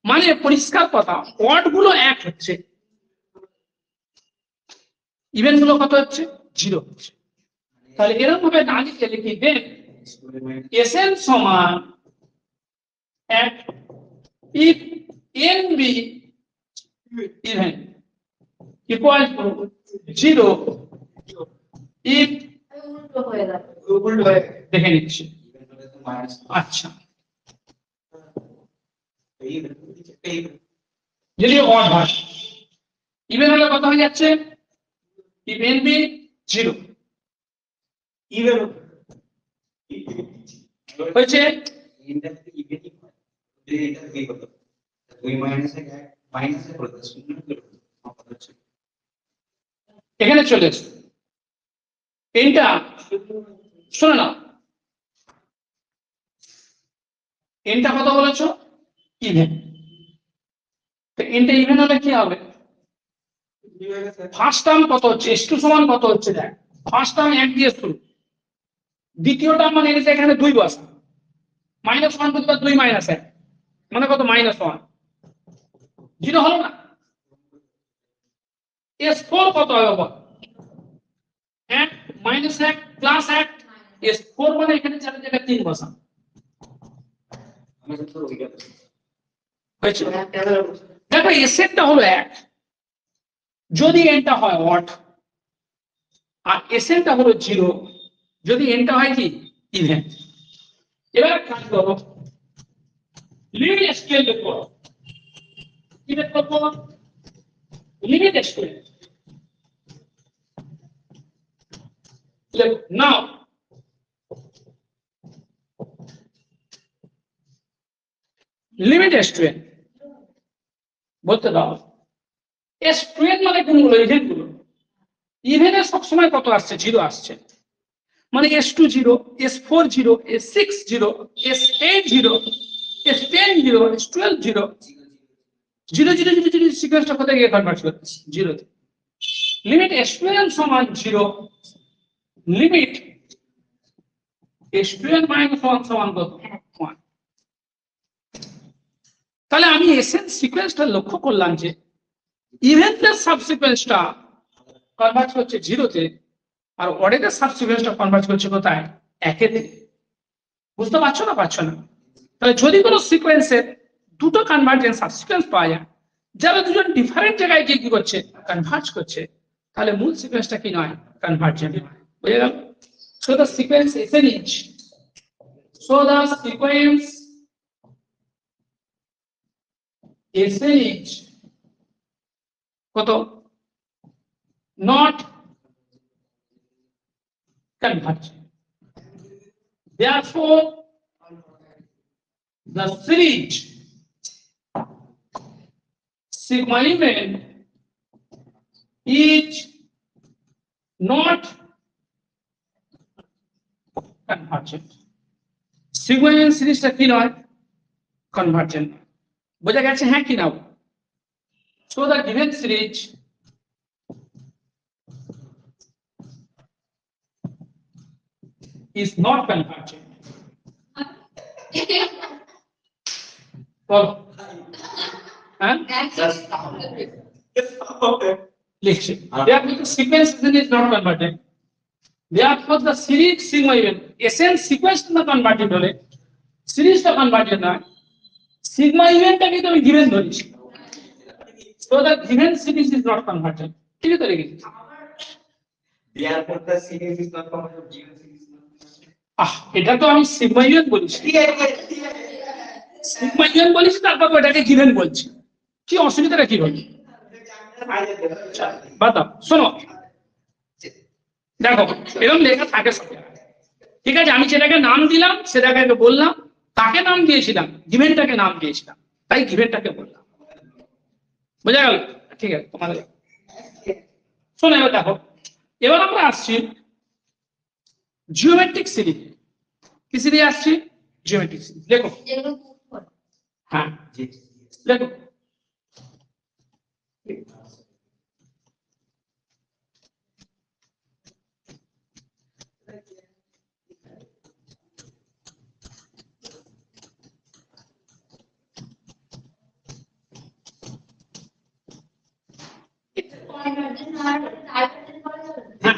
মানে পরিষ্কার কথা ওয়ার্ড গুলো 1 হচ্ছে, ইভেন গুলো কত হচ্ছে 0 হচ্ছে। তাহলে এরকম ভাবে না লিখে লিখি দেন sn সমান 1 if n be even equal to 0 if দেখে নিচ্ছি। আচ্ছা যদি অড হয় ইভেন হলে কত হয়ে যাচ্ছে if n be 0 ইভেন হয়েছে এখানে চলে এসো, এটা শোনো না, এনটা কত বলেছো ইভেন, তো এনটা ইভেন হলে কি হবে ফার্স্ট টার্ম কত হচ্ছে s2 সমান কত হচ্ছে দেখ, ফার্স্ট টার্ম 1 দিয়ে শুরু, দ্বিতীয় টার্ম মানে এসে এখানে 2 বসা, minus 1 two the power 2 minus 1 মানে কত মাইনাস 1, 0 হলো না। s4 কত হবে বল 1 মাইনাস 1 প্লাস 1 S4 মানে এখানে 4 জায়গায় 3 বসান হয়েছে। দেখো এসএনটা হলো 1 যদি এনটা হয় ওয়াট, আর এসএনটা হলো 0 যদি এনটা হয় কি ইভেন। এবার কাজ করো, লিমিট স্কেল বের করো। কি বের করবো? Limit scale. নাও লিমিট S2n বলতে দাও। S2n মানে কোনগুলো? ইভেন গুলো। ইভেনে সবসময় কত আসছে? 0 আসছে, মানে S2 0, S4 0, S6 0, S8 0, S10 0, S12 0, 0 0 0 0 সিকোয়েন্সটা কোথায় গিয়ে কনভার্ট করছে? 0 তে। লিমিট S2n সমান 0, লিমিট S2n মাইনাস 1 সমান কত? 1। তাহলে আমি এসএন সিকোয়েন্সটা লক্ষ্য করলাম যে ইভেন্টের সাবসিকোয়েন্সটা কনভার্ট করছে 0 তে, আর অডের সাবসিকোয়েন্সটা কনভার্ট করছে কোথায়? 1 তে। বুঝতে পারছো না? পারছো না? তাহলে যদি কোনো সিকোয়েন্সের দুটো কনভার্জেন্স সাবসিকোয়েন্স পাওয়া যায়, যারা দুজন ডিফারেন্ট জায়গায় গিয়ে কি করছে? কনভার্জ করছে, তাহলে মূল সিকোয়েন্সটা কি নয়? কনভার্জেন্ট। বুঝে গেল? So the sequence SN is, so the sequence SN is কত? Not convergent. Therefore, the series sigma event is not convergent. Sigma event সিরিজটা কি নয়? কনভার্জেন্ট। বোঝা গেছে? হ্যাঁ কি না? So the given series is not convergent. বলো। হ্যাঁ লিখছি। Therefore the sequence is not convergent. Therefore the series sigma event SN sequence না convergent হলে সিরিজটা convergent নয়, sigma eventটাকে তুমি given ধরিস। So the given series is not convergent. ঠিক আছে লিখেছি। Therefore the series is not convergent. Given series is not convergent. এটা তো আমি সিগমা ইউন বলেছি, সিগমা ইউন বলেছি, তারপর ওটাকে গিভেন বলছি। কি অসুবিধাটা কি হলো? বাতাও। শোনো, দেখো এরকম লেখা থাকে সব জায়গায়। ঠিক আছে, আমি যেটাকে নাম দিলাম সেটাকে বললাম, তাকে নাম দিয়েছিলাম, গিভেনটাকে নাম দিয়েছিলাম, তাই গিভেনটাকে বললাম। বোঝা গেল? ঠিক আছে, তোমাদের শোনো এবার দেখো, এবার আমরা আসছি জিওমেট্রিক সিরিজ। কি সিরিজ আসছে? Geometric series. লেখো। যেগুলো গুণ করে। হ্যাঁ লেখো। Convergent আর divergent করা যাবে না? হ্যাঁ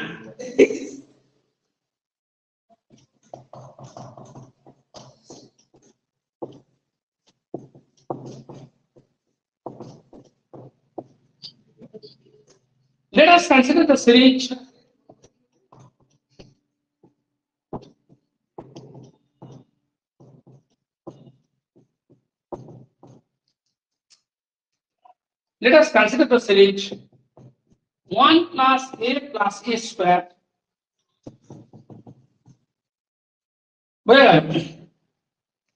let us consider the series let us consider the series 1 plus a plus a square.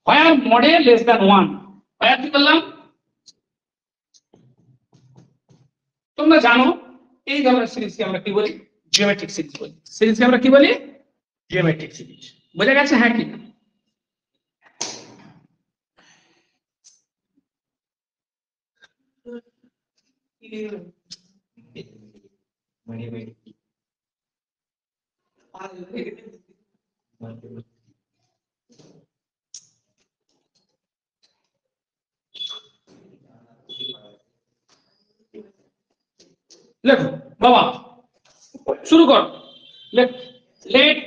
Where mod a less than 1, where কি বললাম? তোমরা জানো এই ধরনের সিরিজকে আমরা কি বলি? জিওমেট্রিক সিরিজ বলি। সিরিজকে আমরা কি বলি? Geometric series. বোঝা গেছে? হ্যাঁ কি না? লেখো বাবা, শুরু কর। let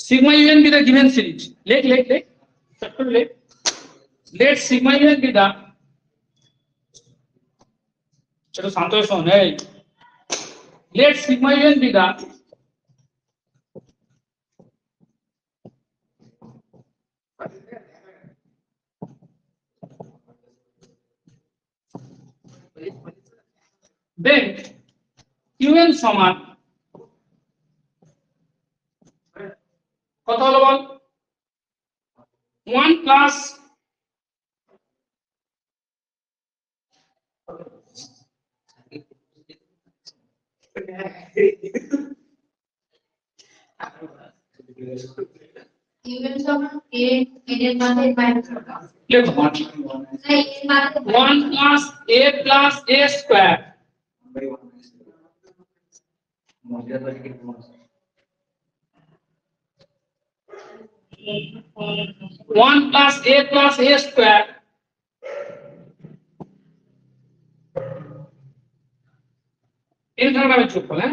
sigma un be the given series. Let sigma un be the chalo shanto son hey, let sigma un be the then un সমান কত হলো বল 1 প্লাস ইভেন সমান a এর মাঝে মাইনাস করতে লেখো 1 এর মাঝে plus a square 1 plus a square এখানে আমি যোগ করলাম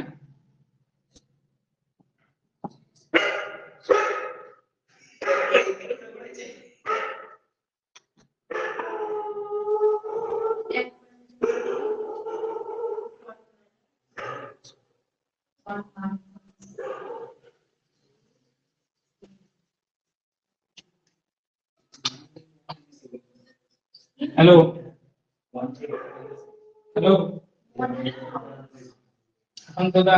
हेलो हेलो हम तो दा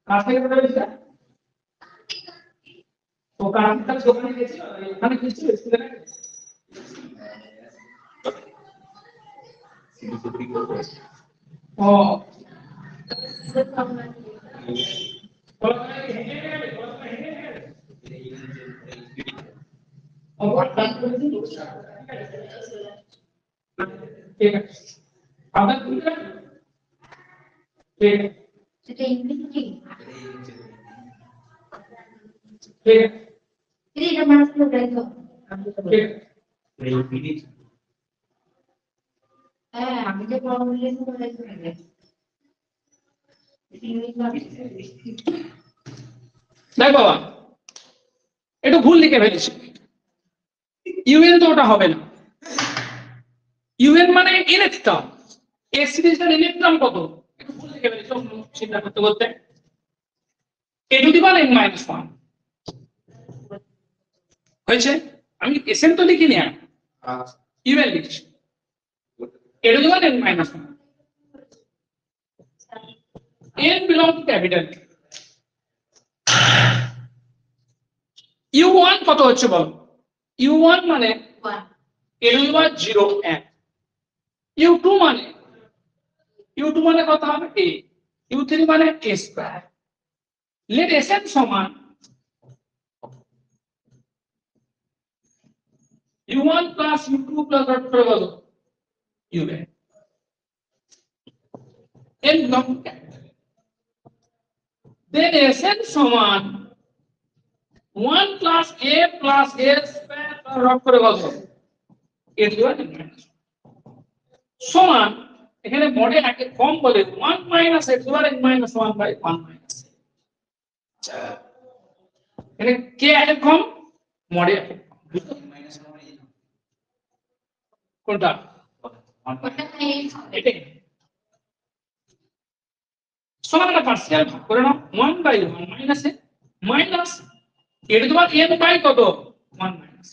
কাছে কথা বলছিস তো কাছে দোকানে গেছিল এখানে কিছু স্টুডেন্ট ও ঠিক আছে আপনার ঠিক আছে সেটা ইংলিশ কি ঠিক আছে এটা মাইনাস করে দাও হ্যাঁ আমি যে প্রবলেম করে দিয়েছি দেখ বাবা একটু ভুল লিখে ফেলেছি ইউএন তো ওটা হবে না ইউএন মানে ইলেকট্রন এই সিরিজটার ইলেকট্রন কত একটু ভুল লিখে ফেলেছি চিন্তা করতে করতে এ টু দি পাওয়ার n - 1 হয়েছে আমি এসএন তো লিখিনি আর ইউএন লিখছি এ two the power n - 1 n belong to capital u1 কত হচ্ছে বল u1 মানে 1 এ টু দি পাওয়ার 0 1 u2 মানে কত হবে a u3 মানে a স্কয়ার let sn সমান u1 plus u2 plus what করে বলো un n belong to capital then sn সমান 1 plus a square রব করে বলো এর জন্য সমান এখানে মডে একে কম বলে 1 minus x bar n minus 1 by 1 minus এখানে কে একে কম মডে একে কম কোনটা এটাই সমান একটা পার্সিয়াল ভাগ করে নাও 1 by 1 minus a minus এর তোমার n by কত 1 minus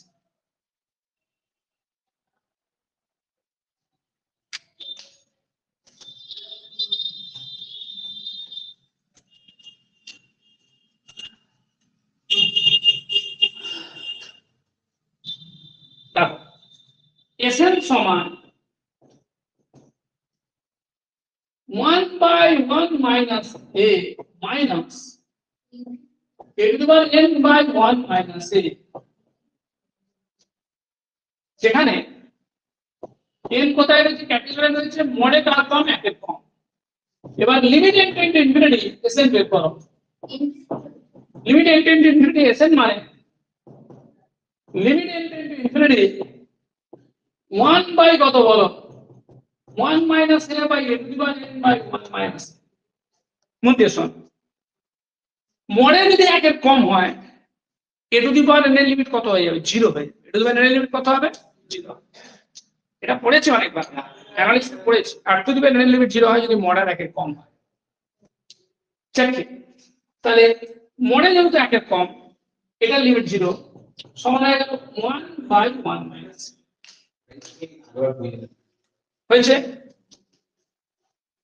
দেখো sn সমান 1 by 1 minus a minus a to the power n by 1 minus a যেখানে n কোথায় রয়েছে ক্যাপিটালে রয়েছে মডে তার কম একের কম এবার limit n tend to infinity sn বের করো limit n tend to infinity Sn মানে limit n tend to infinity 1 by কত বলো 1 minus a by a to the power n by 1 minus মধ্যে শোন মডেল যদি একের কম হয় a to the power n এর লিমিট কত হয়ে যাবে 0 হয়ে যাবে a to the power n এর লিমিট কত হবে 0 এটা পড়েছি অনেকবার অ্যানালিসিস পড়েছি r two the power n এর লিমিট 0 হয় যদি মডেল একের কম হয় চেক তাহলে মডেল যেহেতু একের কম এটার লিমিট 0 সমান হয়ে গেল 1 বাই 1 মাইনাস হয়েছে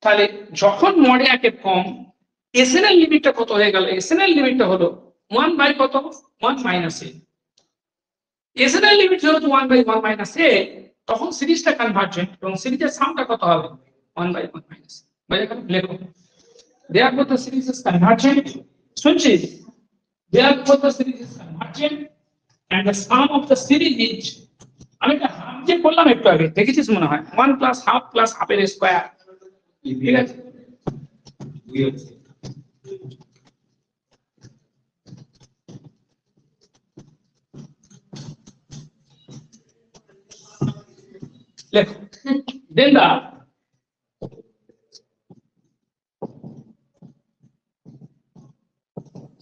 তাহলে যখন মডেল একের কম Sn এর লিমিটটা কত হয়ে গেল Sn এর লিমিটটা হলো 1 বাই কত 1 মাইনাস a Sn এর লিমিট যেহেতু 1 বাই 1 মাইনাস a তখন সিরিজটা কনভার্জেন্ট এবং সিরিজের সামটা কত হবে 1 বাই 1 মাইনাস বুঝে গেল লেখো therefore the series is convergent শুনছি therefore the series is convergent and the sum of the series is আমি একটা হাফ যে বললাম একটু আগে দেখেছিস মনে হয় 1 প্লাস হাফ প্লাস হাফের স্কয়ার ঠিক আছে লেখো then the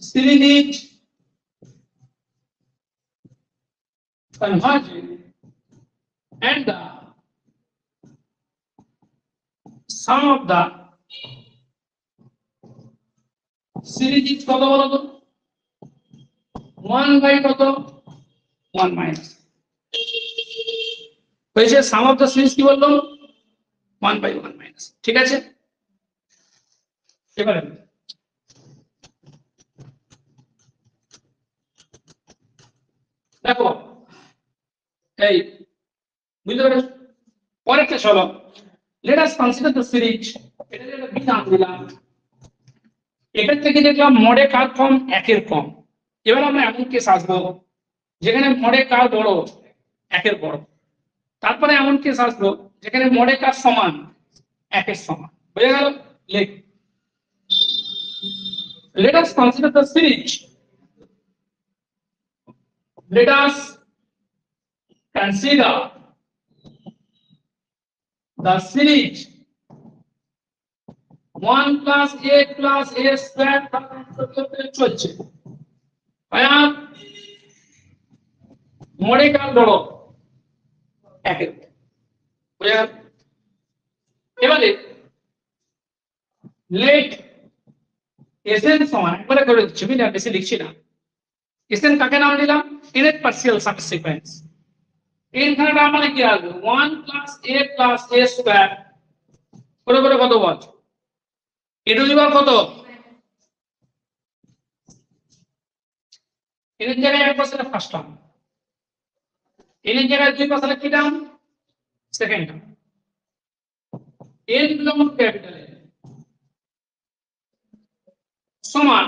series is convergent and the sum of the series is কত বলো তো 1 বাই কত 1 মাইনাস হয়েছে সাম অফ দ্য সিরিজ কি বললাম 1 বাই 1 মাইনাস ঠিক আছে এবারে দেখো এই বুঝতে পেরেছ পরেরটা চলো let us consider the series এটা একটা বিধান দিলাম এখান থেকে দেখলাম মডে কার কম একের কম এবার আমরা এমন কেস আসবো যেখানে মডে কার বড় একের বড় তারপরে এমন কেস আসবো যেখানে মডে কার সমান একের সমান বুঝে গেল লেখ let us consider the series let us consider the series 1 plus a plus a square চলছে আয়া মডে কার বড় একের বুঝা এবারে লেট Sn সমান একবারে করে দিচ্ছি না বেশি লিখছি না Sn কাকে নাম দিলাম ইনেট পার্সিয়াল সাবসিকোয়েন্স এখানে নাম মানে কি আসবে 1 plus a plus a square করে করে কত বল a টু দি পাওয়ার কত এর জায়গায় এক পাশে ফার্স্ট টার্ম এর জায়গায় দুই পাশে কি term second term n belong capital A সমান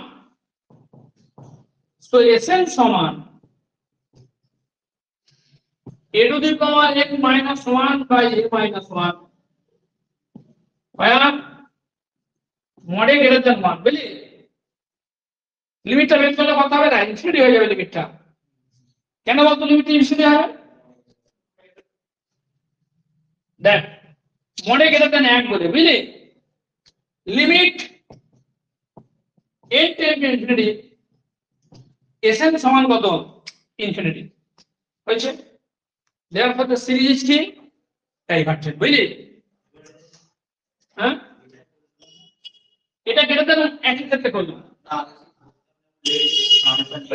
so Sn সমান a to the power n minus 1 by a minus 1 ভাইয়া মডে গ্রেটার দ্যান 1 বুঝলি লিমিটটা বের করলে কত হবে না ইনফিনিটি হয়ে যাবে লিমিটটা কেন বলতো লিমিটটা ইনফিনিটি হবে দেখ মডে গ্রেটার দ্যান 1 বলে বুঝলি limit n tend to infinity Sn সমান কত ইনফিনিটি হয়েছে therefore the series is কি ডাইভারজেন্ট বুঝলি হ্যাঁ এটা গ্রেটার দ্যান একই ক্ষেত্রে করলাম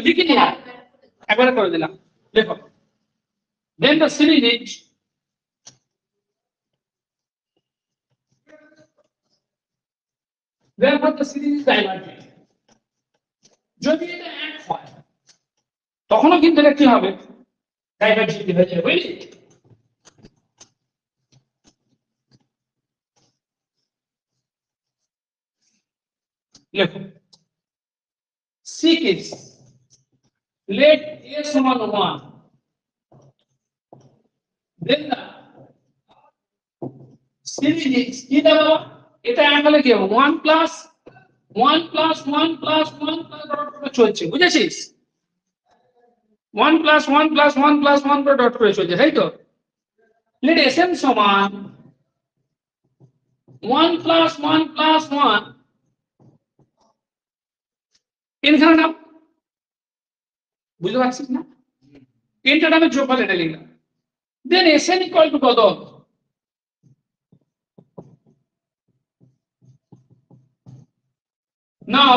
লিখি নি একবার করে দিলাম দেখো then the series is therefore the series is divergent যদি এটা এক হয় তখনও কিন্তু এটা কি হবে ডাইভারজেন্ট হয়ে যাবে বুঝলি লেখো seek is let a সমান 1 then the series is কি দেবো এটা অ্যাঙ্গেলে কি হবে 1 plus 1 plus 1 plus 1 plus dot করে চলছে, বুঝেছিস? 1 প্লাস 1 প্লাস 1 প্লাস 1 করে ডট করে চলছে, তাই তো? লেট Sn সমান 1 প্লাস 1 প্লাস 1 এখানে নাম, বুঝতে পারছিস না? এনটা নামে যোগফল এটা লিখলাম। দেন Sn ইকুয়াল টু কত? Now,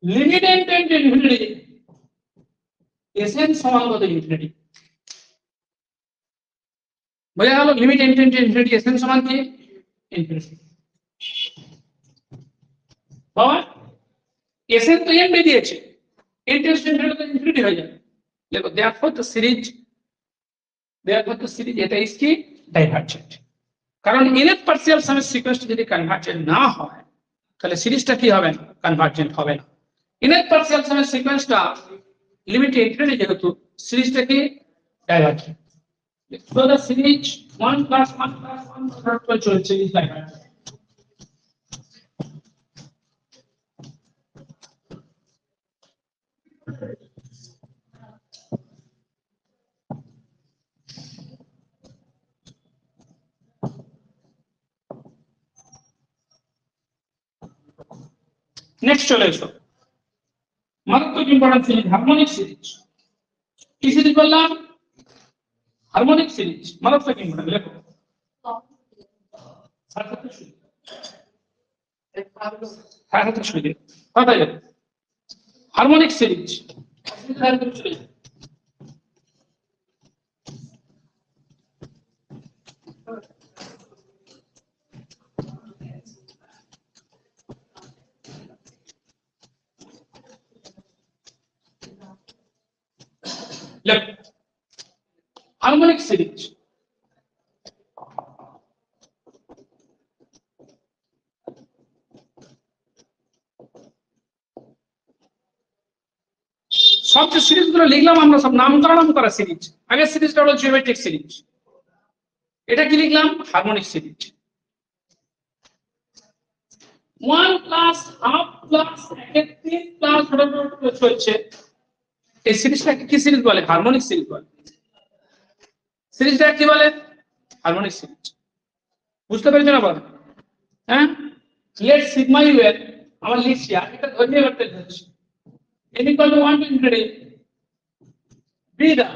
limit n tend to infinity. Sn সমান কত ইনফিনিটি? বোঝা গেল? Limit n tend to infinity, Sn সমান কি? ইনফিনিটি। বাবা Sn তো n দিয়েছে, n tends to infinity তো ইনফিনিটি হয়ে যাবে। দেখো therefore the series এটা is কি? ডাইভারজেন্ট। কারণ nth পার্সিয়াল সামের সিকোয়েন্সটা যদি কনভার্জেন্ট না হয় তাহলে সিরিজটা কি হবে না? কনভার্জেন্ট হবে না। nth পার্সিয়াল সামের সিকোয়েন্সটা লিমিট ইনফিনিটি যেহেতু সিরিজটা কি? Divergent. So the series 1 plus 1 plus 1 dot করে চলছে is divergent. নেক্সট চলে এসো, মারাত্মক ইম্পর্টেন্ট সিরিজ, হারমোনিক সিরিজ। কি সিরিজ বললাম? হারমোনিক সিরিজ, মারাত্মক ইম্পর্টেন্ট। লেখো হারমোনিক সিরিজ। হারমোনিক সিরিজ সব যে সিরিজগুলো লিখলাম আমরা সব নামকরণ করা সিরিজ। আগের সিরিজটা হলো জিওমেট্রিক সিরিজ, এটা কি লিখলাম? Harmonic series. 1 plus half plus 3 plus চলছে, এই সিরিজটাকে কি সিরিজ বলে? হারমোনিক সিরিজ বলে। সিরিজটা কি বলে? Harmonic series. বুঝতে পেরেছো না বলো? হ্যাঁ, লেট সিগমা ইউ এর আমার লিখছি, আর এটা ধরে নিয়ে করতে যাচ্ছি। n equal to 1 to infinity b the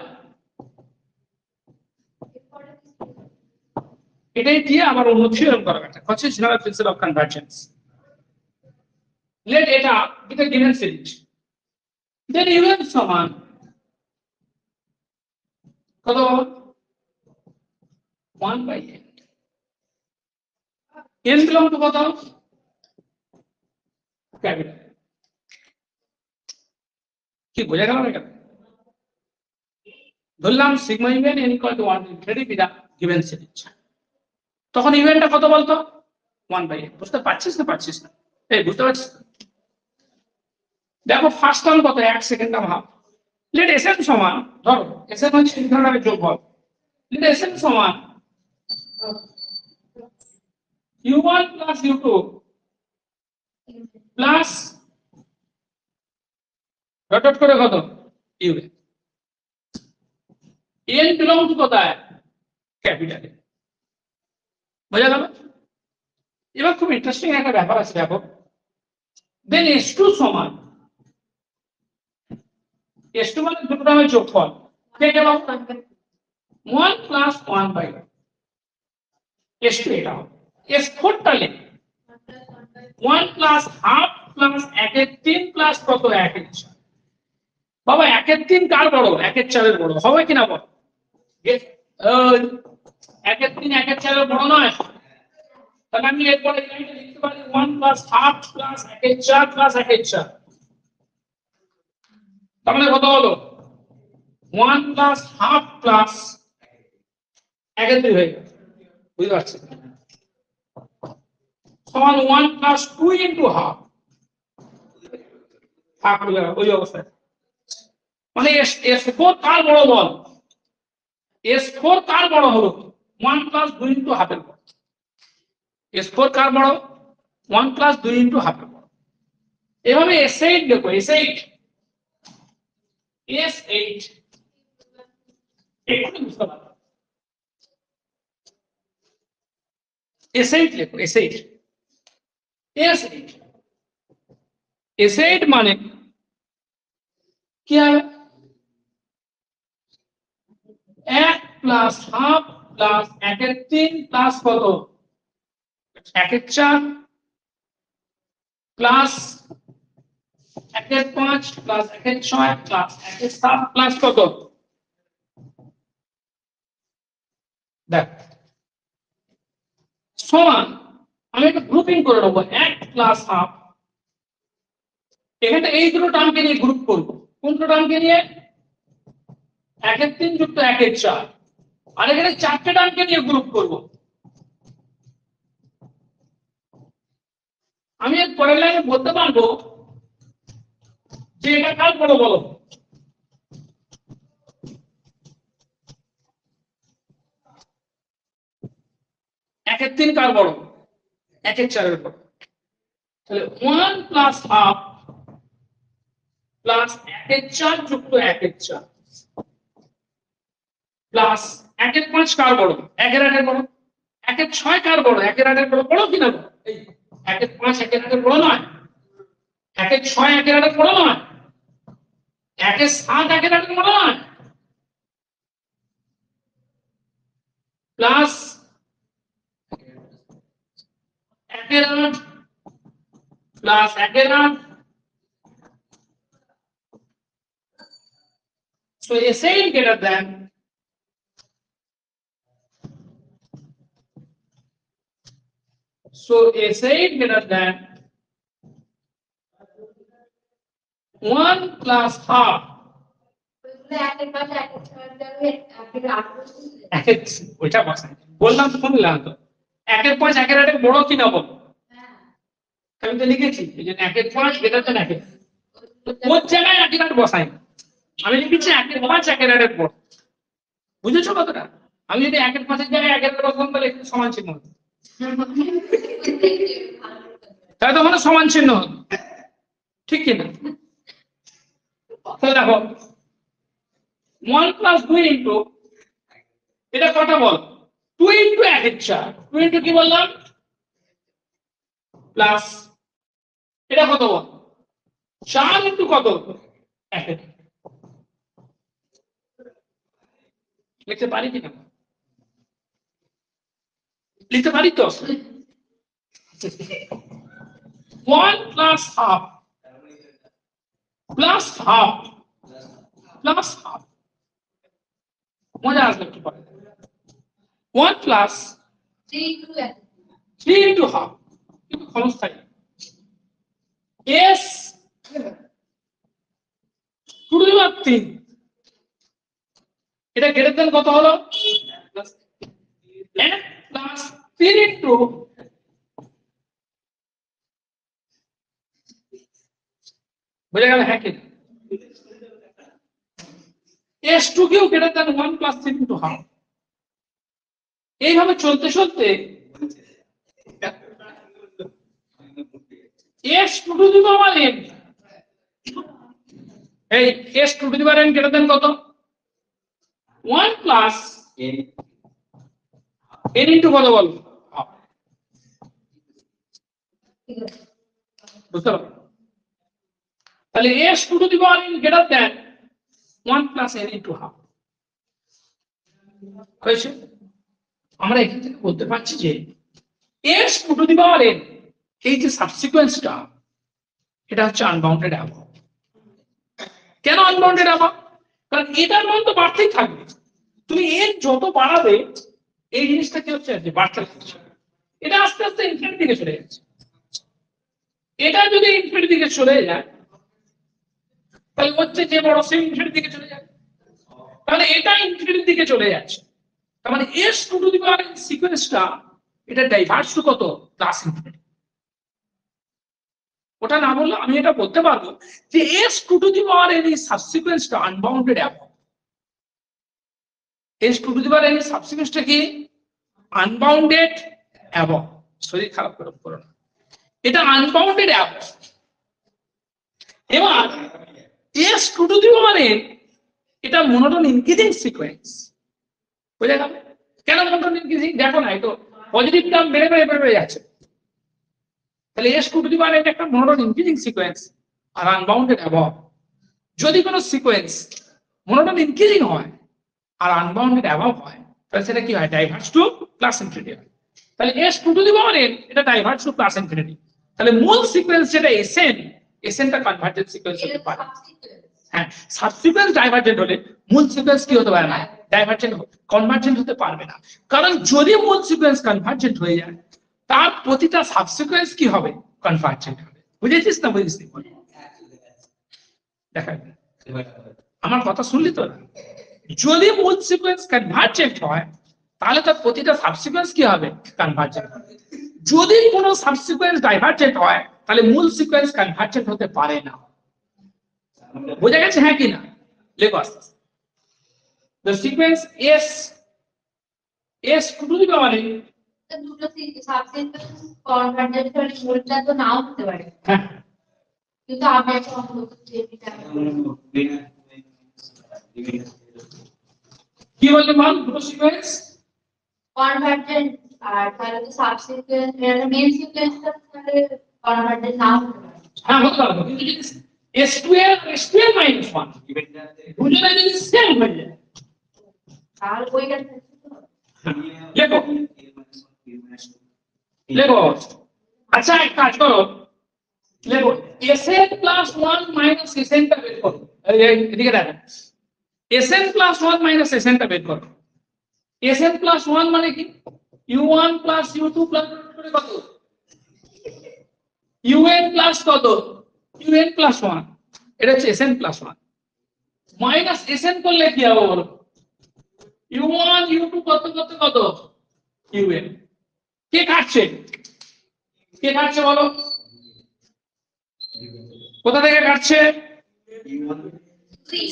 এটাই দিয়ে আবার অনুচ্ছেদ করা একটা হচ্ছে general principle of convergence. Let এটা গিভেন সিরিজ, দেন ইউএন সমান কত? 1/n। n বিলং টু কত? ক্যাপিটাল। কি বোঝা গেল না? ধরলাম sigma U N n equal to 1 to infinity be the given series, তখন ইউএনটা কত বলতো? 1/n। বুঝতে পারছিস না? পারছিস না? এই বুঝতে পারছিস? দেখো ফার্স্ট টার্ম কত? 1 second term half. Let Sn সমান, ধরো Sn হচ্ছে ইনফিনিটির যোগফল। লেট Sn সমান u1 plus u2 plus dot dot করে কত? un। n বিলং টু কোথায়? ক্যাপিটালে। বোঝা গেল? এবার খুব ইন্টারেস্টিং একটা ব্যাপার আছে, দেখো। দেন S2 সমান, S2 মানে দুটো নামের যোগফল, কে গেল? 1 প্লাস 1/1। S2 এটা হবে। S4 টা লেখ 1 প্লাস হাফ প্লাস 1/3 প্লাস কত? 1/4। বাবা 1/3 কার বড়? 1/4 এর বড় হবে কিনা বল? 1/3 1/4 এর বড় নয়? তাহলে আমি এরপরে লাইনটা লিখতে পারি 1 প্লাস হাফ প্লাস 1/4 প্লাস 1/4। তার মানে কত হলো? 1 প্লাস হাফ প্লাস 1/3 হয়ে গেল। বুঝতে পারছি? সমান 1 প্লাস 2 ইনটু হাফ। হাফ হয়ে গেল ওই অবস্থায়। মানে S4 কার বড় বল? S4 কার বড় হলো? 1 প্লাস 2 ইনটু হাফের বড়। S4 কার বড়? 1 প্লাস 2 ইন্টু হাফের বড়। এভাবে S8 দেখো, S8 একটু বুঝতে পারো, S8 লেখো, S8 মানে কি হবে? 1 প্লাস হাফ প্লাস 1/3 প্লাস কত 1/4 প্লাস 1/5 প্লাস 1/6 প্লাস 1/7 প্লাস কত, দেখ সমান। আমি একটা গ্রুপিং করে নেবো 1 প্লাস হাফ, এখানে এই দুটো টার্মকে নিয়ে গ্রুপ করবো। কোন দুটো টার্মকে নিয়ে? 1/3 যুক্ত 1/4, আর এখানে 4টে টার্মকে নিয়ে গ্রুপ করবো। আমি এর পরের লাইনে বলতে পারবো যে এটা কার বড় বলো? একের 3 কার বড়? 1/4 এর বড়। তাহলে 1 প্লাস হাফ প্লাস 1/4 যুক্ত 1/4 প্লাস 1/5 কার বড়? 1/8 এর বড়। 1/6 কার বড়? 1/8 এর বড়। বড় কিনা? এই 1/5 1/8 এর বড় নয়, 1/6 1/8 এর বড় নয়, 1/7 1/8 এর বড় নয়, plus 1/8 plus 1/8। So S8 greater than S8 greater than 1 plus half ওইটা বসাই বললাম তো, শুনলাম তো 1/5 1/8 বড় কি না বল? আমি তো লিখেছি এই যে 1/5 greater than 1/8, কোন জায়গায় 1/8 বসাই? আমি লিখেছি 1/5 1/8 বড়। বুঝেছো কথাটা? আমি যদি 1/5 এর জায়গায় 1/8 বসাতাম তাহলে একটু সমান চিহ্ন হতো, তাই তো মানে সমান চিহ্ন হতো, ঠিক কিনা? তাহলে দেখো 1 প্লাস 2 ইন্টু এটা কটা বল? 2 ইন্টু 1/4, 2 ইন্টু কি বললাম প্লাস এটা কত বল? 4 ইন্টু কত 1/8। লিখতে পারি কিনা? লিখতে পারি তো। 1 plus half plus half plus half, মজা আসবে একটু পরে। 1 প্লাস 3 ইন্টু হাফ, কিন্তু ক্ষণস্থায়ী। S টু দি পাওয়ার 3, এটা গ্রেটার দেন কত হলো? 1 প্লাস 3 ইন্টু বুঝে গেল? হ্যাঁ কি S2 কিউ greater than 1 plus 3 into half. এইভাবে চলতে চলতে S to the power n, এই S to the power n greater than কত? 1 প্লাস n ইন্টু কত বল? বুঝতে পারো? তাহলে S to the power n greater than 1 plus n into half হয়েছে। আমরা এখান থেকে বলতে পারছি যে S to the power n এই যে সাবসিকোয়েন্সটা এটা হচ্ছে আনবাউন্ডেড অ্যাবভ। কেন আনবাউন্ডেড অ্যাবভ? কারণ এটার মান তো বাড়তেই থাকবে, তুমি n যত বাড়াবে এই জিনিসটা কি হচ্ছে যে বাড়তে থাকছে, এটা আস্তে আস্তে ইনফিনিটি দিকে চলে যাচ্ছে। এটা যদি ইনফিনিটি দিকে চলে যায় তাহলে হচ্ছে যে বড় সে ইনফিনিটি দিকে চলে যাবে, তাহলে এটা ইনফিনিটির দিকে চলে যাচ্ছে। তার মানে S to the power n সিকোয়েন্সটা এটা ডাইভার্স টু কত? Plus infinity. ওটা না বললে আমি এটা বলতে পারবো যে S to the power n এই সাবসিকোয়েন্সটা unbounded above. S to the power n এর সাবসিকোয়েন্সটা কি? Unbounded above. শরীর খারাপ করো না, এটা আনবাউন্ডেড অ্যাবভ। এবার S two to the power n এটা মনোটোন ইনক্রিজিং সিকোয়েন্স। বুঝে গেল কেন মনোটোন ইনক্রিজিং? দেখো না, এই তো পজিটিভ টার্ম বেড়ে বেড়ে বেড়ে যাচ্ছে। তাহলে S two to the power n একটা মনোটোন ইনক্রিজিং সিকোয়েন্স আর আনবাউন্ডেড অ্যাবভ। যদি কোনো সিকোয়েন্স মনোটোন ইনক্রিজিং হয় আর আনবাউন্ডেড অ্যাবভ হয় তাহলে সেটা কি হয়? ডাইভার্জ টু প্লাস ইনফিনিটি হয়। তাহলে S two to the power n এটা ডাইভার্জ টু প্লাস ইনফিনিটি। তাহলে মূল সিকোয়েন্স যেটা এসএনটা কনভার্জেন্ট সিকোয়েন্স হতে পারে। হ্যাঁ, সাবসিকোয়েন্স ডাইভার্জেন্ট হলে মূল সিকোয়েন্স কি হতে পারে না? ডাইভার্জেন্ট কনভার্জেন্ট হতে পারবে না। কারণ যদি মূল সিকোয়েন্স কনভার্জেন্ট হয়ে যায় তার প্রতিটা সাবসিকোয়েন্স কি হবে? কনভার্জেন্ট হবে। বুঝেছিস না বুঝিস? দেখা আমার কথা শুনলি তো? যদি মূল সিকোয়েন্স কনভার্জেন্ট হয় তাহলে তার প্রতিটা সাবসিকোয়েন্স কি হবে? কনভার্জেন্ট হবে। যদি কোনো সাবসিকোয়েন্স ডাইভার্জেন্ট হয় তাহলে মূল সিকোয়েন্স কনভার্জেন্ট হতে পারে না। বোঝা গেছে হ্যাঁ কি না? লেখো আস্তে আস্তে। The sequence S two to the power n দুটো সাবসিকোয়েন্স কনভার্জেন্ট হলে মূলটা তো নাও হতে পারে, হ্যাঁ কিন্তু আমি একটা অঙ্ক করছি এটা কি বললি বল? দুটো সিকোয়েন্স কনভার্জেন্ট আর তাহলে তো সাবসিকোয়েন্স এর মেইন সিকোয়েন্সটা তাহলে কনভার্জেন্ট নাও হতে পারে। হ্যাঁ হতে পারবে, কিন্তু যদি S2L S2L minus 1 দুজনে যদি সেম হয়ে যায় তাহলে ওইটা লেখো লেখো। আচ্ছা এক কাজ করো, লেখো Sn plus 1 minus Sn টা বের করো। এদিকে দেখো, Sn plus 1 minus Sn টা বের করো। Sn plus 1 মানে কি? U1 plus U2 plus কত? UN plus কত? UN plus 1। এটা হচ্ছে Sn plus 1 মাইনাস Sn করলে কি হবে বলো? U1 U2 কত কত কত? UN। কে কাটছে? কে কাটছে বলো? কোথা থেকে কাটছে?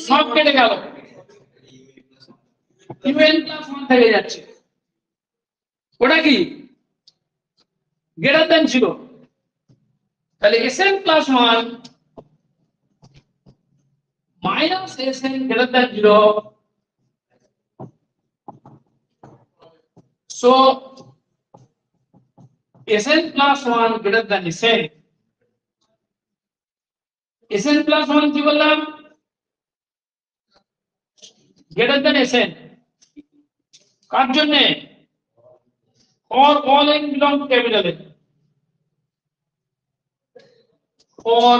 সব কেটে গেল, UN plus 1 থেকে যাচ্ছে। ওটা কি? Greater than 0। তাহলে Sn plus 1 minus Sn greater than 0. So Sn plus 1 greater than Sn. Sn plus 1 কি বললাম? greater than Sn কার জন্য? or all n belong to capital N, or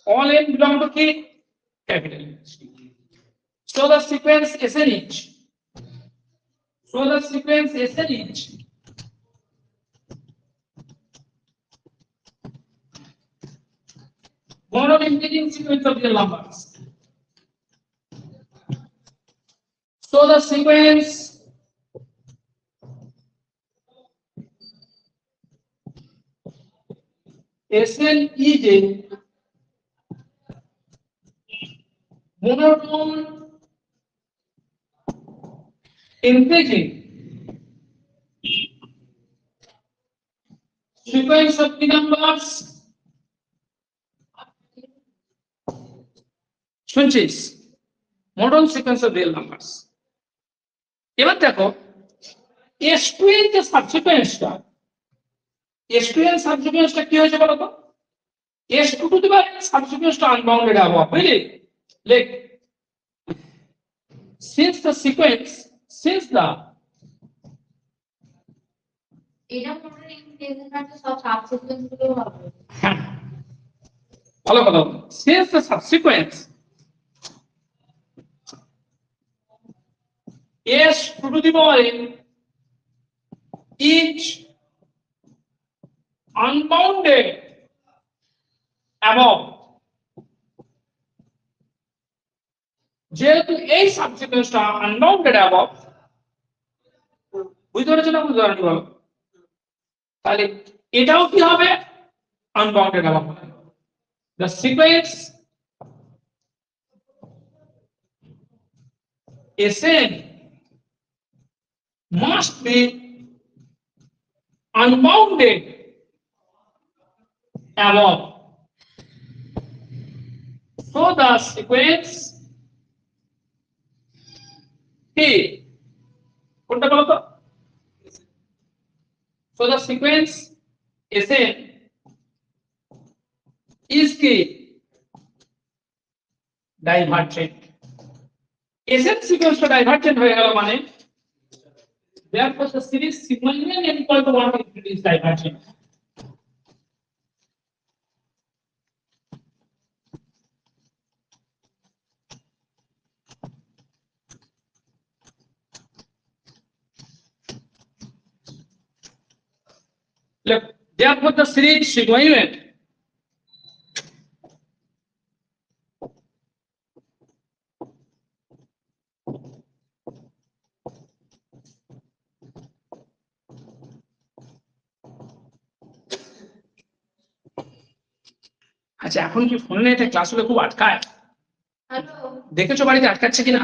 all n belong to কি? capital N. So the sequence Sn each. So the sequence Sn each monoton increasing sequence of real numbers. So the sequence Sn is a monoton increasing sequence of the numbers. শুনছিস? Modern sequence of real numbers. এবার দেখো S2N যে সাবসিকোয়েন্সটা, S2N সাবসিকোয়েন্সটা কি হয়েছে বলো তো? S2 to the power সাবসিকোয়েন্সটা unbounded above, বুঝলি? লেখ since the এটা মনে ইনক্রিজমেন্ট সব সাবসিকোয়েন্স গুলো হবে। ভালো কথা। since the subsequence S to the power n each unbounded above, যেহেতু এই সাবসিকোয়েন্সটা আনবাউন্ডেড অ্যাবভ, বুঝতে পেরেছো না? বুঝতে পারছো বলো? তাহলে এটাও কি হবে? Unbounded above. the sequence Sn must be unbounded above. So the sequence T. কোনটা বলো তো? So the sequence Sn is কি? Divergent. Sn sequence টা divergent হয়ে গেল মানে therefore the series sigma n equal to 1 if it is divergent. Look, therefore the series sigma n আচ্ছা এখন কি ফোনে এটা ক্লাস হলে খুব আটকায়? হ্যালো দেখেছো বাড়িতে আটকাচ্ছে কিনা?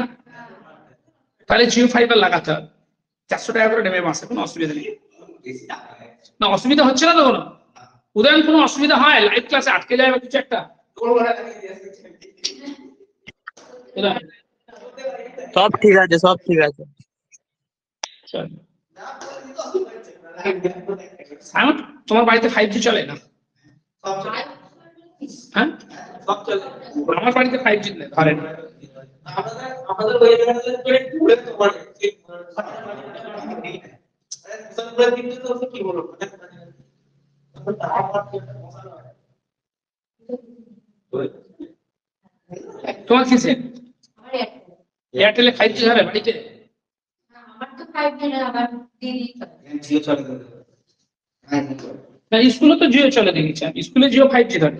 তাহলে জিও ফাইবার লাগাতে হবে, 400 টাকা করে নেবে মাসে, কোনো অসুবিধা নেই। না অসুবিধা হচ্ছে না তো কোনো? উদাহরণ কোনো অসুবিধা হয় লাইভ ক্লাসে আটকে যায় বা কিছু একটা? উদাহরণ। সব ঠিক আছে, সব ঠিক আছে। চল। সায়ন, তোমার বাড়িতে 5G চলে না? হ্যাঁ, আমার বাড়িতে 5G ধরে না। আমাদের ওই জায়গাটা পুরো তোমার কিন্তু তো কি বলবো তোমার কিসে? আমার এয়ারটেলে 5G ধরে বাড়িতে? আমার তো 5G না, আমার দিদি জিও চলে না স্কুলে তো জিও চলে দেখেছি আমি, স্কুলে জিও 5G ধরে।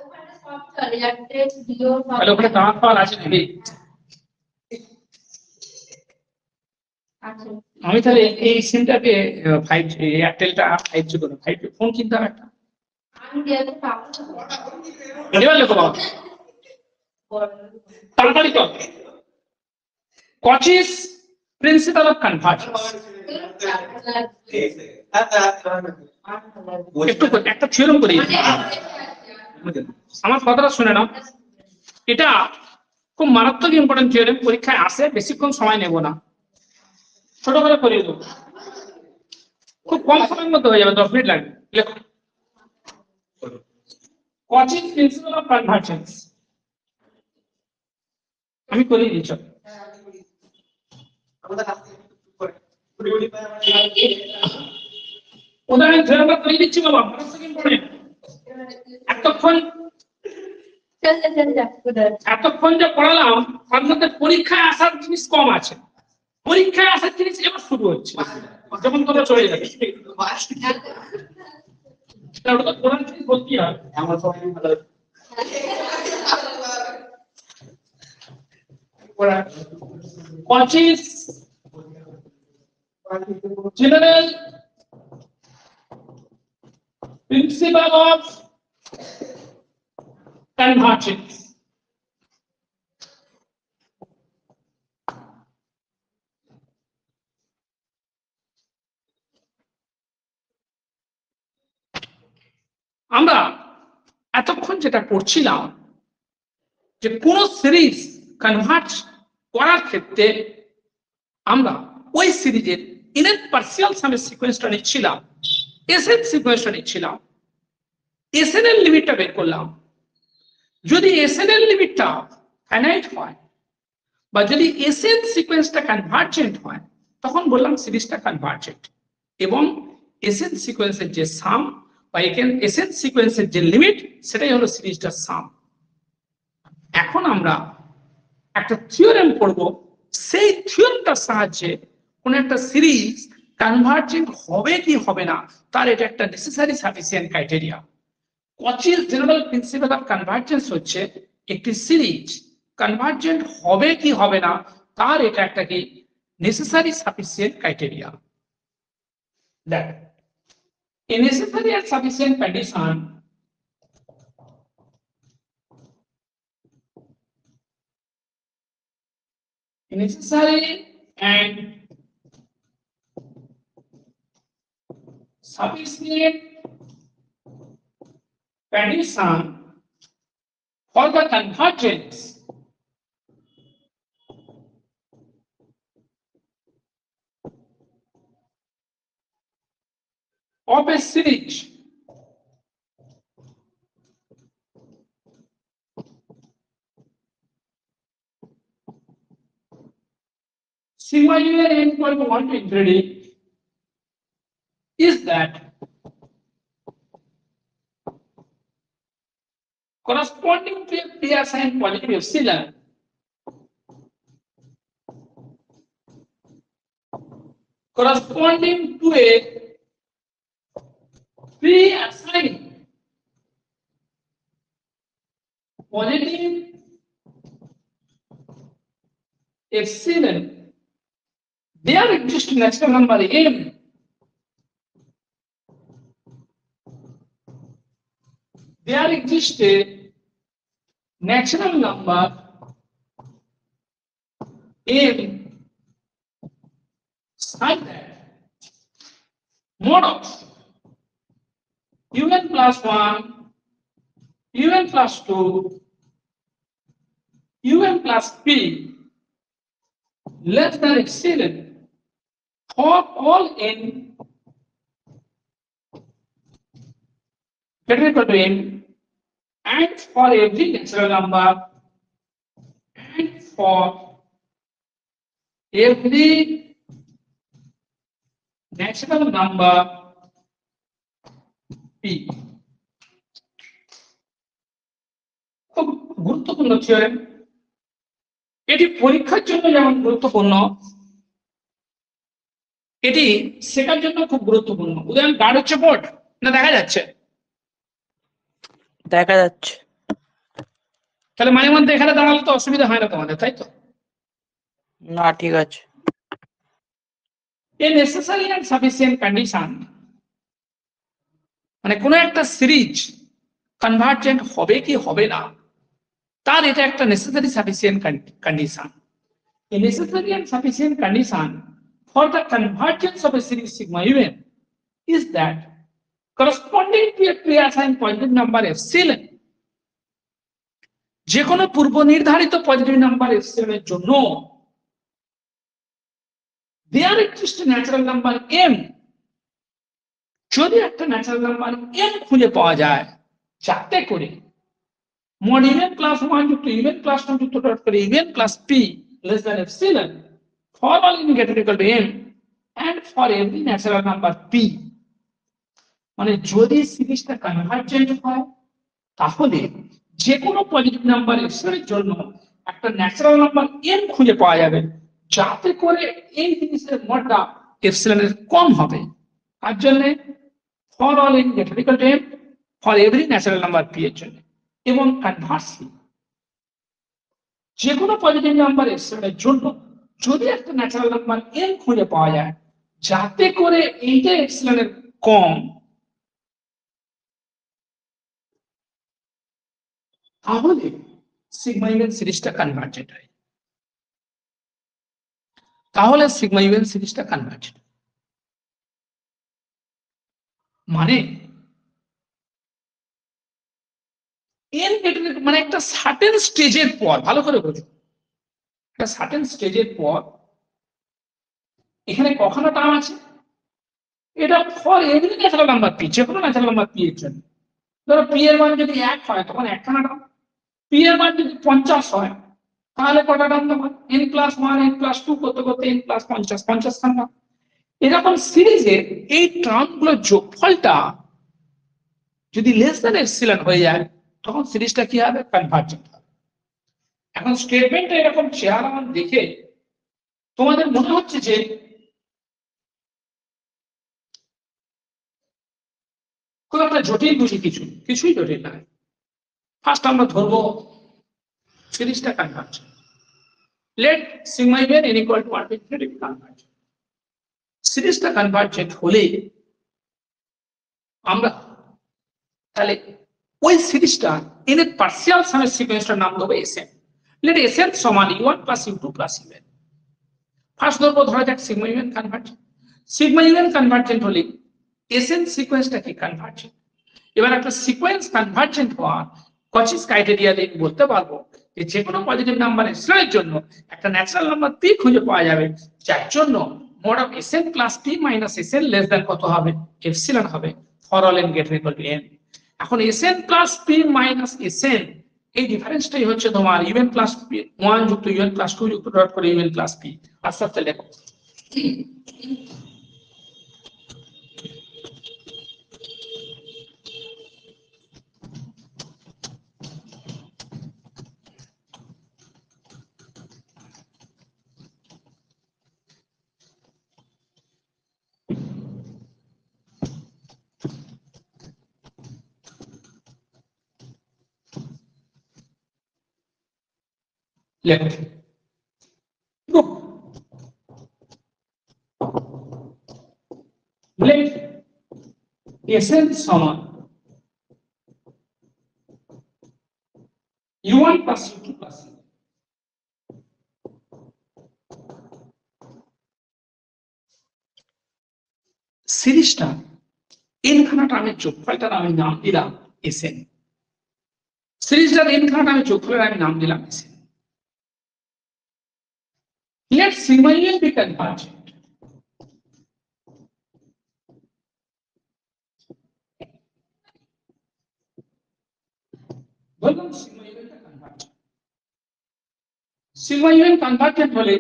ওখানে সব চলে, এয়ারটেল জিও সব। তাহলে ওখানে টাওয়ার পাওয়ার আছে নাকি? আছে। আমি তাহলে এই সিমটাকে 5G এয়ারটেলটা 5G করে 5G ফোন কিনতে হবে একটা। আমি দিতে পাবো এবার লেখো বাবা, তাড়াতাড়ি কর। Cauchy's principle of convergence. একটু একটা থিওরেম করি, আমার কথাটা শুনে নাও। এটা খুব মারাত্মক ইম্পর্টেন্ট থিওরেম, পরীক্ষায় আসে, বেশিক্ষণ সময় নেব না, ছোট করে করিয়ে দেবো, খুব কম সময়ের মধ্যে হয়ে যাবে, 10 মিনিট লাগবে। লেখো Cauchy's principle of convergence। আমি করিয়ে দিচ্ছি। উদাহরণ থিওরেমটা করিয়ে দিচ্ছি বাবা, মারাত্মক ইম্পর্টেন্ট। এতক্ষণ এতক্ষণ যা পড়ালাম তার মধ্যে পরীক্ষায় আসার জিনিস কম আছে, পরীক্ষায় আসার জিনিস এবার শুরু হচ্ছে, যখন তোমরা চলে যাবে। ওটা তো পড়ার জিনিস বলতেই হবে। আমার সবাই ভালো Cauchy's general principle of convergence। আমরা এতক্ষণ যেটা পড়ছিলাম যে কোন সিরিজ কনভার্জ করার ক্ষেত্রে আমরা ওই সিরিজের ইনেট পার্সিয়াল সামের সিকোয়েন্সটা নিচ্ছিলাম, এসএন সিকোয়েন্সটা নিচ্ছিলাম, এসএন এর লিমিটটা বের করলাম। যদি এসএন এর লিমিটটা ফাইনাইট হয় বা যদি এসএন সিকোয়েন্সটা কনভার্জেন্ট হয় তখন বললাম সিরিজটা কনভার্জেন্ট, এবং এসএন সিকোয়েন্সের যে সাম বা এসএন সিকোয়েন্সের যে লিমিট সেটাই হলো সিরিজটার সাম। এখন আমরা একটা থিওরেম পড়ব, সেই থিওরেমটার সাহায্যে কোন একটা সিরিজ কনভার্জেন্ট হবে কি হবে না তার এটা একটা necessary sufficient criteria. Cauchy's general principle of convergence হচ্ছে একটি সিরিজ কনভার্জেন্ট হবে কি হবে না তার এটা একটা কি নেসেসারি সাফিসিয়েন্ট ক্রাইটেরিয়া। দেখ a necessary and sufficient condition necessary and sufficient condition for the convergence of a series sigma n equal to 1 to infinity is that corresponding to a pre-assigned positive epsilon corresponding to a pre-assigned positive epsilon, there exists natural number m there exists a natural number m such that mod of un plus 1, un plus 2, un plus p less than epsilon for all n greater equal to m and for every natural number and for every natural number p. খুব গুরুত্বপূর্ণ theorem, এটি পরীক্ষার জন্য যেমন গুরুত্বপূর্ণ, এটি শেখার জন্য খুব গুরুত্বপূর্ণ। উদাহরণ গাঢ় হচ্ছে বোর্ড না দেখা যাচ্ছে? দেখা যাচ্ছে। তাহলে মাঝে মধ্যে এখানে দাঁড়ালে তো অসুবিধা হয় না তোমাদের, তাই তো? না ঠিক আছে। A necessary and sufficient condition, মানে কোন একটা সিরিজ কনভার্জেন্ট হবে কি হবে না, তার এটা একটা necessary sufficient condition. A necessary and sufficient condition for the convergence of a series sigma even is that corresponding to a pre-assigned positive number epsilon, যে কোনো পূর্ব নির্ধারিত পজিটিভ নাম্বার epsilon এর জন্য there exists a natural number m, যদি একটা natural number m খুঁজে পাওয়া যায় যাতে করে mod un plus 1 যুক্ত un plus 2 যুক্ত ডট করে un plus p less than epsilon for all n greater equal to m and for every natural number p, মানে যদি সিরিজটা কনভার্জেন্ট হয় তাহলে যে কোনো পজিটিভ নাম্বার এর জন্য একটা ন্যাচারাল নাম্বার n খুঁজে পাওয়া যাবে যাতে করে এই জিনিসের মডটা এপসিলন এর কম হবে। তার জন্য for all n greater equal to m for every natural number p এর জন্য, এবং কনভার্সলি যে কোনো পজিটিভ নাম্বার এর জন্য যদি একটা ন্যাচারাল নাম্বার n খুঁজে পাওয়া যায় যাতে করে এইটা এপসিলন এর কম, তাহলে সিগমা ইভেন সিরিজটা কনভার্জেন্ট হয়। তাহলে সিগমা ইভেন সিরিজটা কনভার্জেন্ট মানে এন মানে একটা সার্টেন স্টেজের পর, ভালো করে বোঝো, একটা সার্টেন স্টেজের পর এখানে কখনো টার্ম আছে, এটা for every natural number P, যে কোনো ন্যাচারাল নাম্বার পি এর জন্য। ধরো পি এর মান যদি 1 হয় তখন একখানা টার্ম, পি এর মান যদি 50 হয় তাহলে কটা টার্ম দেবো? n প্লাস 1 n প্লাস 2 করতে করতে n প্লাস 50 50 খানা। এরকম সিরিজে এই টার্মগুলোর যোগফলটা যদি লেস দ্যান এপসিলন হয়ে যায় তখন সিরিজটা কি হবে? কনভার্জেন্ট হবে। এখন স্টেটমেন্টটা এরকম চেহারা দেখে তোমাদের মনে হচ্ছে যে খুব একটা জটিল বুঝি, কিছুই জটিল নয়। ফার্স্ট আমরা ধরবো সিরিজটা convergent. Let sigma even n equal to 1 to infinity কনভার্জেন্ট। সিরিজটা কনভার্জেন্ট হলে আমরা তাহলে ওই সিরিজটা এর পার্সিয়াল সামের সিকোয়েন্সটার নাম দেবো Sn। লেট Sn সমান u1 plus u2 plus un। First ধরবো, ধরা যাক sigma even convergent. Sigma even convergent হলে এসএন সিকোয়েন্সটা কি কনভার্জেন্ট। এবার একটা সিকোয়েন্স কনভার্জেন্ট হওয়া কচিস ক্রাইটেরিয়া দিয়ে বলতে পারবো যে যে কোনো পজিটিভ নাম্বার এর জন্য একটা ন্যাচারাল নাম্বার পি খুঁজে পাওয়া যাবে, যার জন্য mod of SN plus P minus SN less than কত হবে, এপসিলন হবে, for all N greater equal to N. এখন SN plus P minus SN এই ডিফারেন্সটাই হচ্ছে তোমার ইউএন প্লাস পি 1 যুক্ত ইউএন প্লাস 2 যুক্ত ডট করে ইউএন প্লাস পি। আস্তে আস্তে লেখো। লেখো let Sn সমান u1 plus u2 plus u3। সিরিজটা এনখানা টার্মের যোগফলটার আমি নাম দিলাম Sn। সিরিজটার এনখানা টার্মের যোগফলের আমি নাম দিলাম Sn। let sigma un be convergent। বললাম sigma un টা convergent। sigma un convergent হলে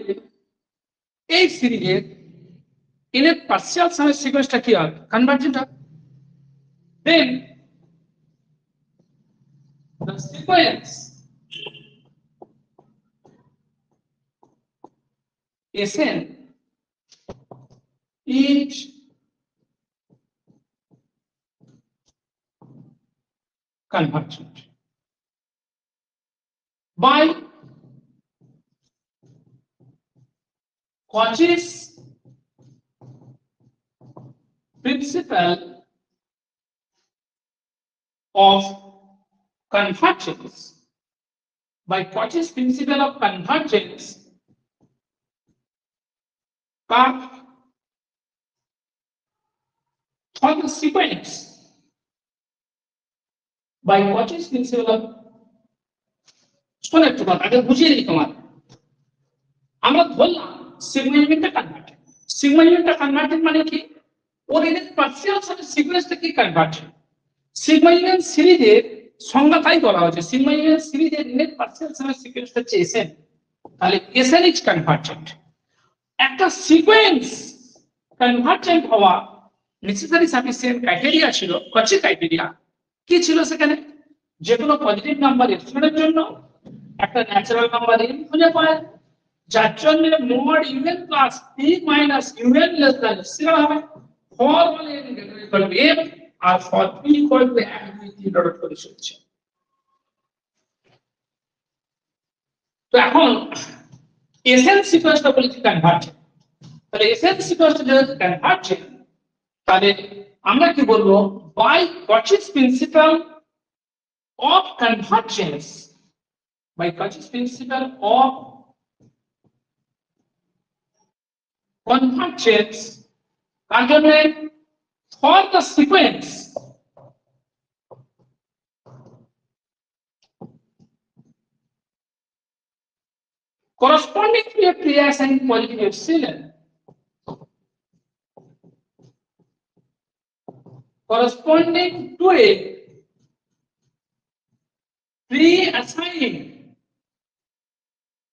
এই সিরিজের in a partial sum সিকোয়েন্সটা কি হবে, কনভার্জেন্ট হবে। then the sequence Sn is convergent by Cauchy's principle of convergence, by Cauchy's principle of convergence for the sequence, by Cauchy's principle of শোনো একটু কথা আগে বুঝিয়ে দিই তোমার। আমরা ধরলাম সিগমা ইউনিটটা কনভার্জেন্ট। সিগমা ইউনিটটা কনভার্জেন্ট মানে কি, ওর এর পার্সিয়াল সাথে সিকোয়েন্সটা কি কনভার্জেন্ট। সিগমা ইউনিয়ন সিরিজের সংজ্ঞা তাই বলা হয়েছে, সিগমা ইউনিয়ন সিরিজের নেট পার্সিয়াল সামের সিকোয়েন্সটা হচ্ছে Sn। তাহলে Sn ইজ কনভার্জেন্ট। একটা সিকোয়েন্স কনভার্জেন্ট হওয়া নেসেসারি সাফিসিয়েন্ট ক্রাইটেরিয়া ছিল, কচি ক্রাইটেরিয়া কি ছিল সেখানে, যে কোনো পজিটিভ নাম্বার এর জন্য একটা ন্যাচারাল নাম্বার n খুঁজে পায়, যার জন্য mod UN plus P minus UN less than epsilon হবে, for all n greater equal to m, আর for p equal to 1 2 3 dot করে চলছে। তো এখন Sn সিকোয়েন্সটা বলেছি কনভার্জেন্ট। তাহলে Sn সিকোয়েন্সটা যদি কনভার্জেন্ট, তাহলে আমরা কি বলবো, by Cauchy's principle of convergence, by Cauchy's principle of convergence, for the sequence corresponding to a pre-assigned positive epsilon, corresponding to a pre-assigned positive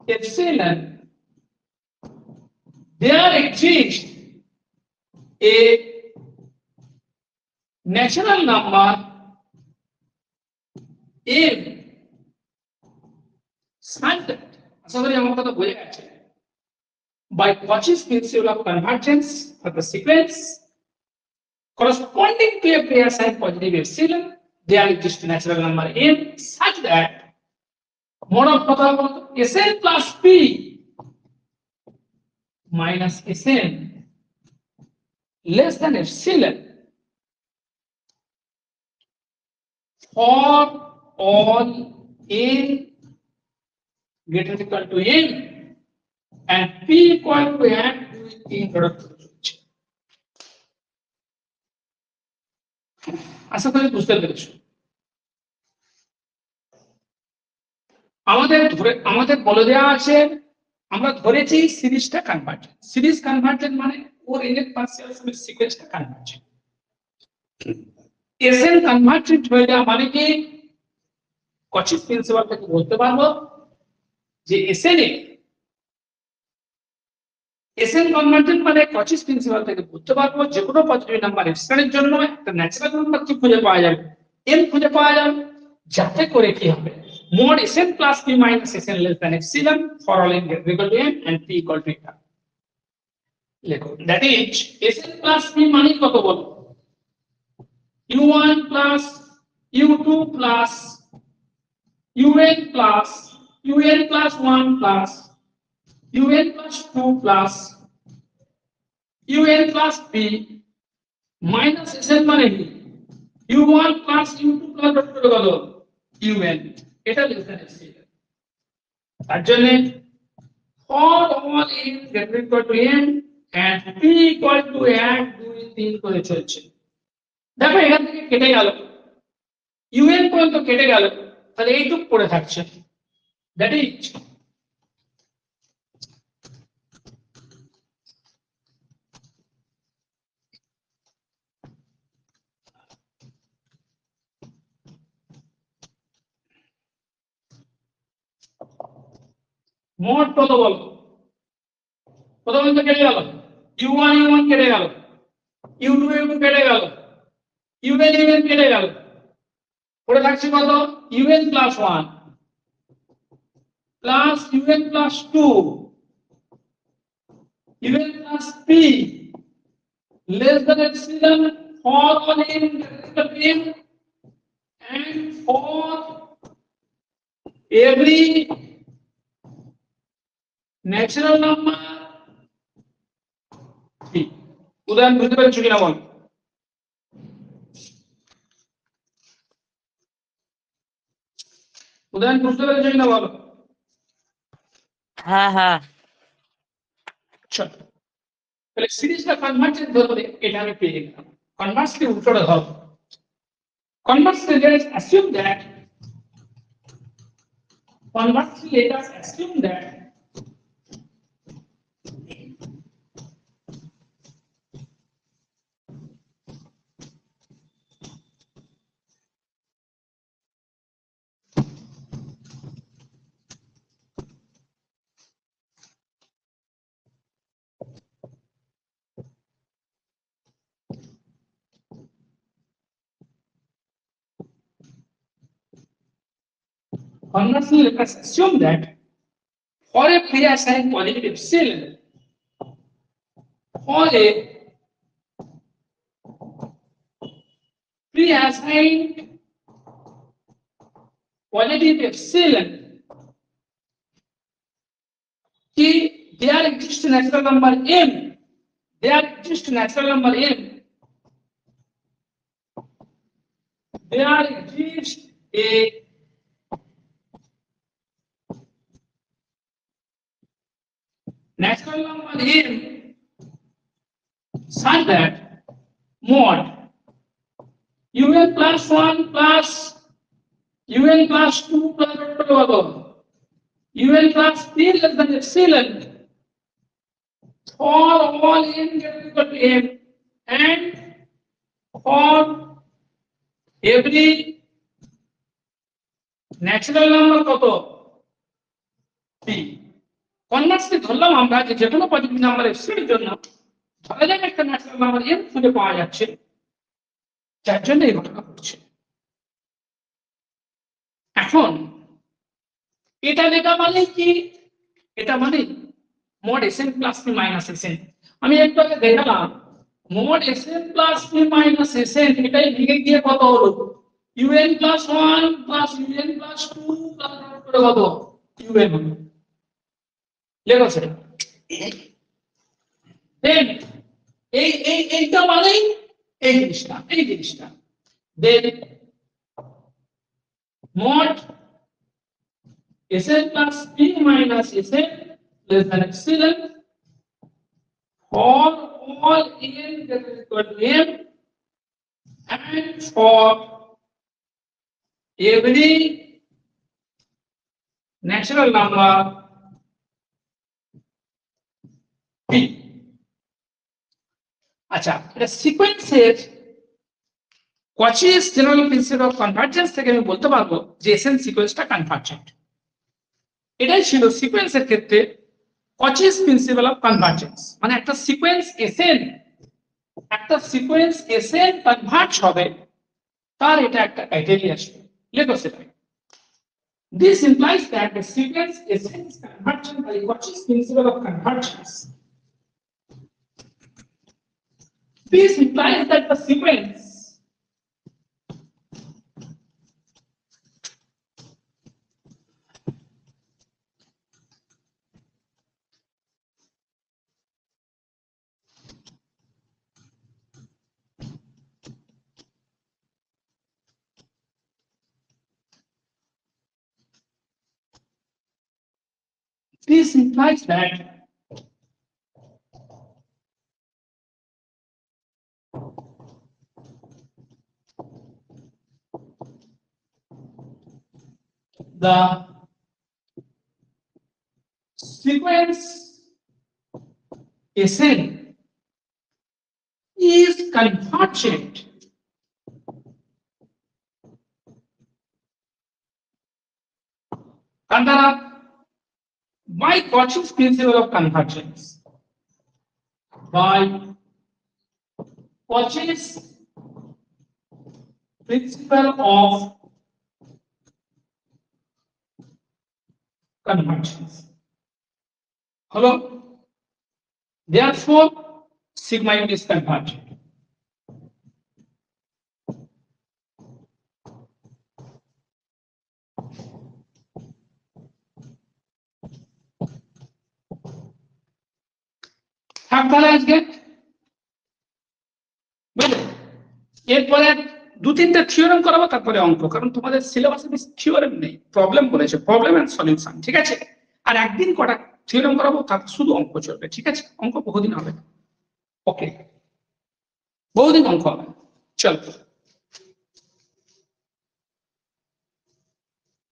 epsilon, there exists a natural number m such that, আশা করি আমার কথা বোঝা গেছে, by Cauchy's principle of convergence of the sequence corresponding to a pre-assigned positive epsilon, there exists a natural number m such that mod of Sn plus p minus Sn less than epsilon for all n greater than equal to m and p equal to n 3 product করে চলছে। আশা করি বুঝতে পেরেছো। আমাদের বলে দেওয়া আছে, আমরা ধরেছি সিরিজটা কনভার্জেন্ট। সিরিজ কনভার্জেন্ট মানে ওর ইনের পার্সিয়াল সামের সিকোয়েন্সটা কনভার্জেন্ট। এসএন কনভার্জেন্ট হয়ে যাওয়া মানে কি কচিস প্রিন্সিপাল থেকে বলতে পারবো যে এসএন কনভার্জেন্ট মানে কচিস প্রিন্সিপাল থেকে বলতে পারবো যে কোনো পজিটিভ নাম্বার এপসিলনের জন্য একটা ন্যাচারাল নাম্বার কি খুঁজে পাওয়া যাবে, এম খুঁজে পাওয়া যাবে, যাতে করে কি হবে mod Sn plus p minus Sn less than epsilon for all n greater equal to m and p equal to eta. লেখো that is Sn plus p মানে কত বলো, u1 plus u2 plus un plus 1 plus un plus 2 plus un plus p minus Sn মানে কি u1 plus u2 plus কত un, এটা less than epsilon। তার জন্য for all n greater equal to m and p equal to 1 2 3 করে চলছে। দেখো এখান থেকে কেটে গেল, un পর্যন্ত কেটে গেল, তাহলে এইটুকু পড়ে থাকছে, দ্যাট ইজ মোট কত বল, কত পর্যন্ত কেটে গেল, u1 কেটে গেল, u2 কেটে গেল, un কেটে গেল, পড়ে থাকছে কত un plus 1 plus un plus 2 un plus p less than epsilon for all n greater than m and for every natural number p। উদাহরণ বুঝতে পেরেছো কিনা বল, উদাহরণ বুঝতে পেরেছো কিনা বলো। হ্যাঁ হ্যাঁ চলো তাহলে সিরিজটা কনভার্জেন্ট ধরলে এটা আমি পেয়ে গেলাম। কনভার্সলি উল্টোটা ধরো, conversely let us assume that conversely let us assume that for a pre-assigned positive epsilon, for a pre-assigned positive epsilon, there exists a natural number m, there exists a natural number m, there exists a natural number m such that mod un plus 1 plus un plus 2 plus un plus p less than epsilon for all n greater equal to m and for every natural number কত p। Conversely ধরলাম আমরা যে কোনো positive number এর জন্য ধরা যাক একটা ন্যাচারাল নাম্বার m খুঁজে পাওয়া যাচ্ছে, যার জন্য এই ঘটনা ঘটছে। এখন এটা লেখা মানে কি, এটা মানে mod Sn plus p minus Sn। আমি একটু আগে দেখালাম mod Sn plus p minus Sn এটাই লিখে গিয়ে কত হলো un plus 1 plus un plus 2 plus কত un লেখো সেটা। দেন এইটা মানে এই জিনিসটা দেন mod Sn plus p minus Sn less than epsilon for all n that is equal to m and for every natural number p আচ্ছা এটা সিকোয়েন্সের Cauchy's general principle of convergence থেকে আমি বলতে পারবো যে Sn সিকোয়েন্সটা কনভার্জেন্ট এটাই ছিল সিকোয়েন্সের ক্ষেত্রে Cauchy's principle of convergence মানে একটা সিকোয়েন্স Sn কনভার্জ হবে তার এটা একটা ক্রাইটেরিয়া ছিল লেখো সেটা This implies that the sequence Sn is convergent by Cauchy's principle of convergence. This implies that the sequence This implies that the sequence Sn is convergent under by Cauchy's principle of convergence. By Cauchy's principle of convergence. Hello? Therefore, sigma unit is convergent. তাহলে আজকে এরপরে দু তিনটা theorem করাবো তারপরে অঙ্ক কারণ তোমাদের সিলেবাসে থিওরেম নেই প্রবলেম বলেছে প্রবলেম এন্ড সলিউশন ঠিক আছে আর একদিন কটা থিওরেম করাবো তার শুধু অঙ্ক চলবে ঠিক আছে অঙ্ক বহুদিন হবে ওকে বহুদিন অঙ্ক হবে চলো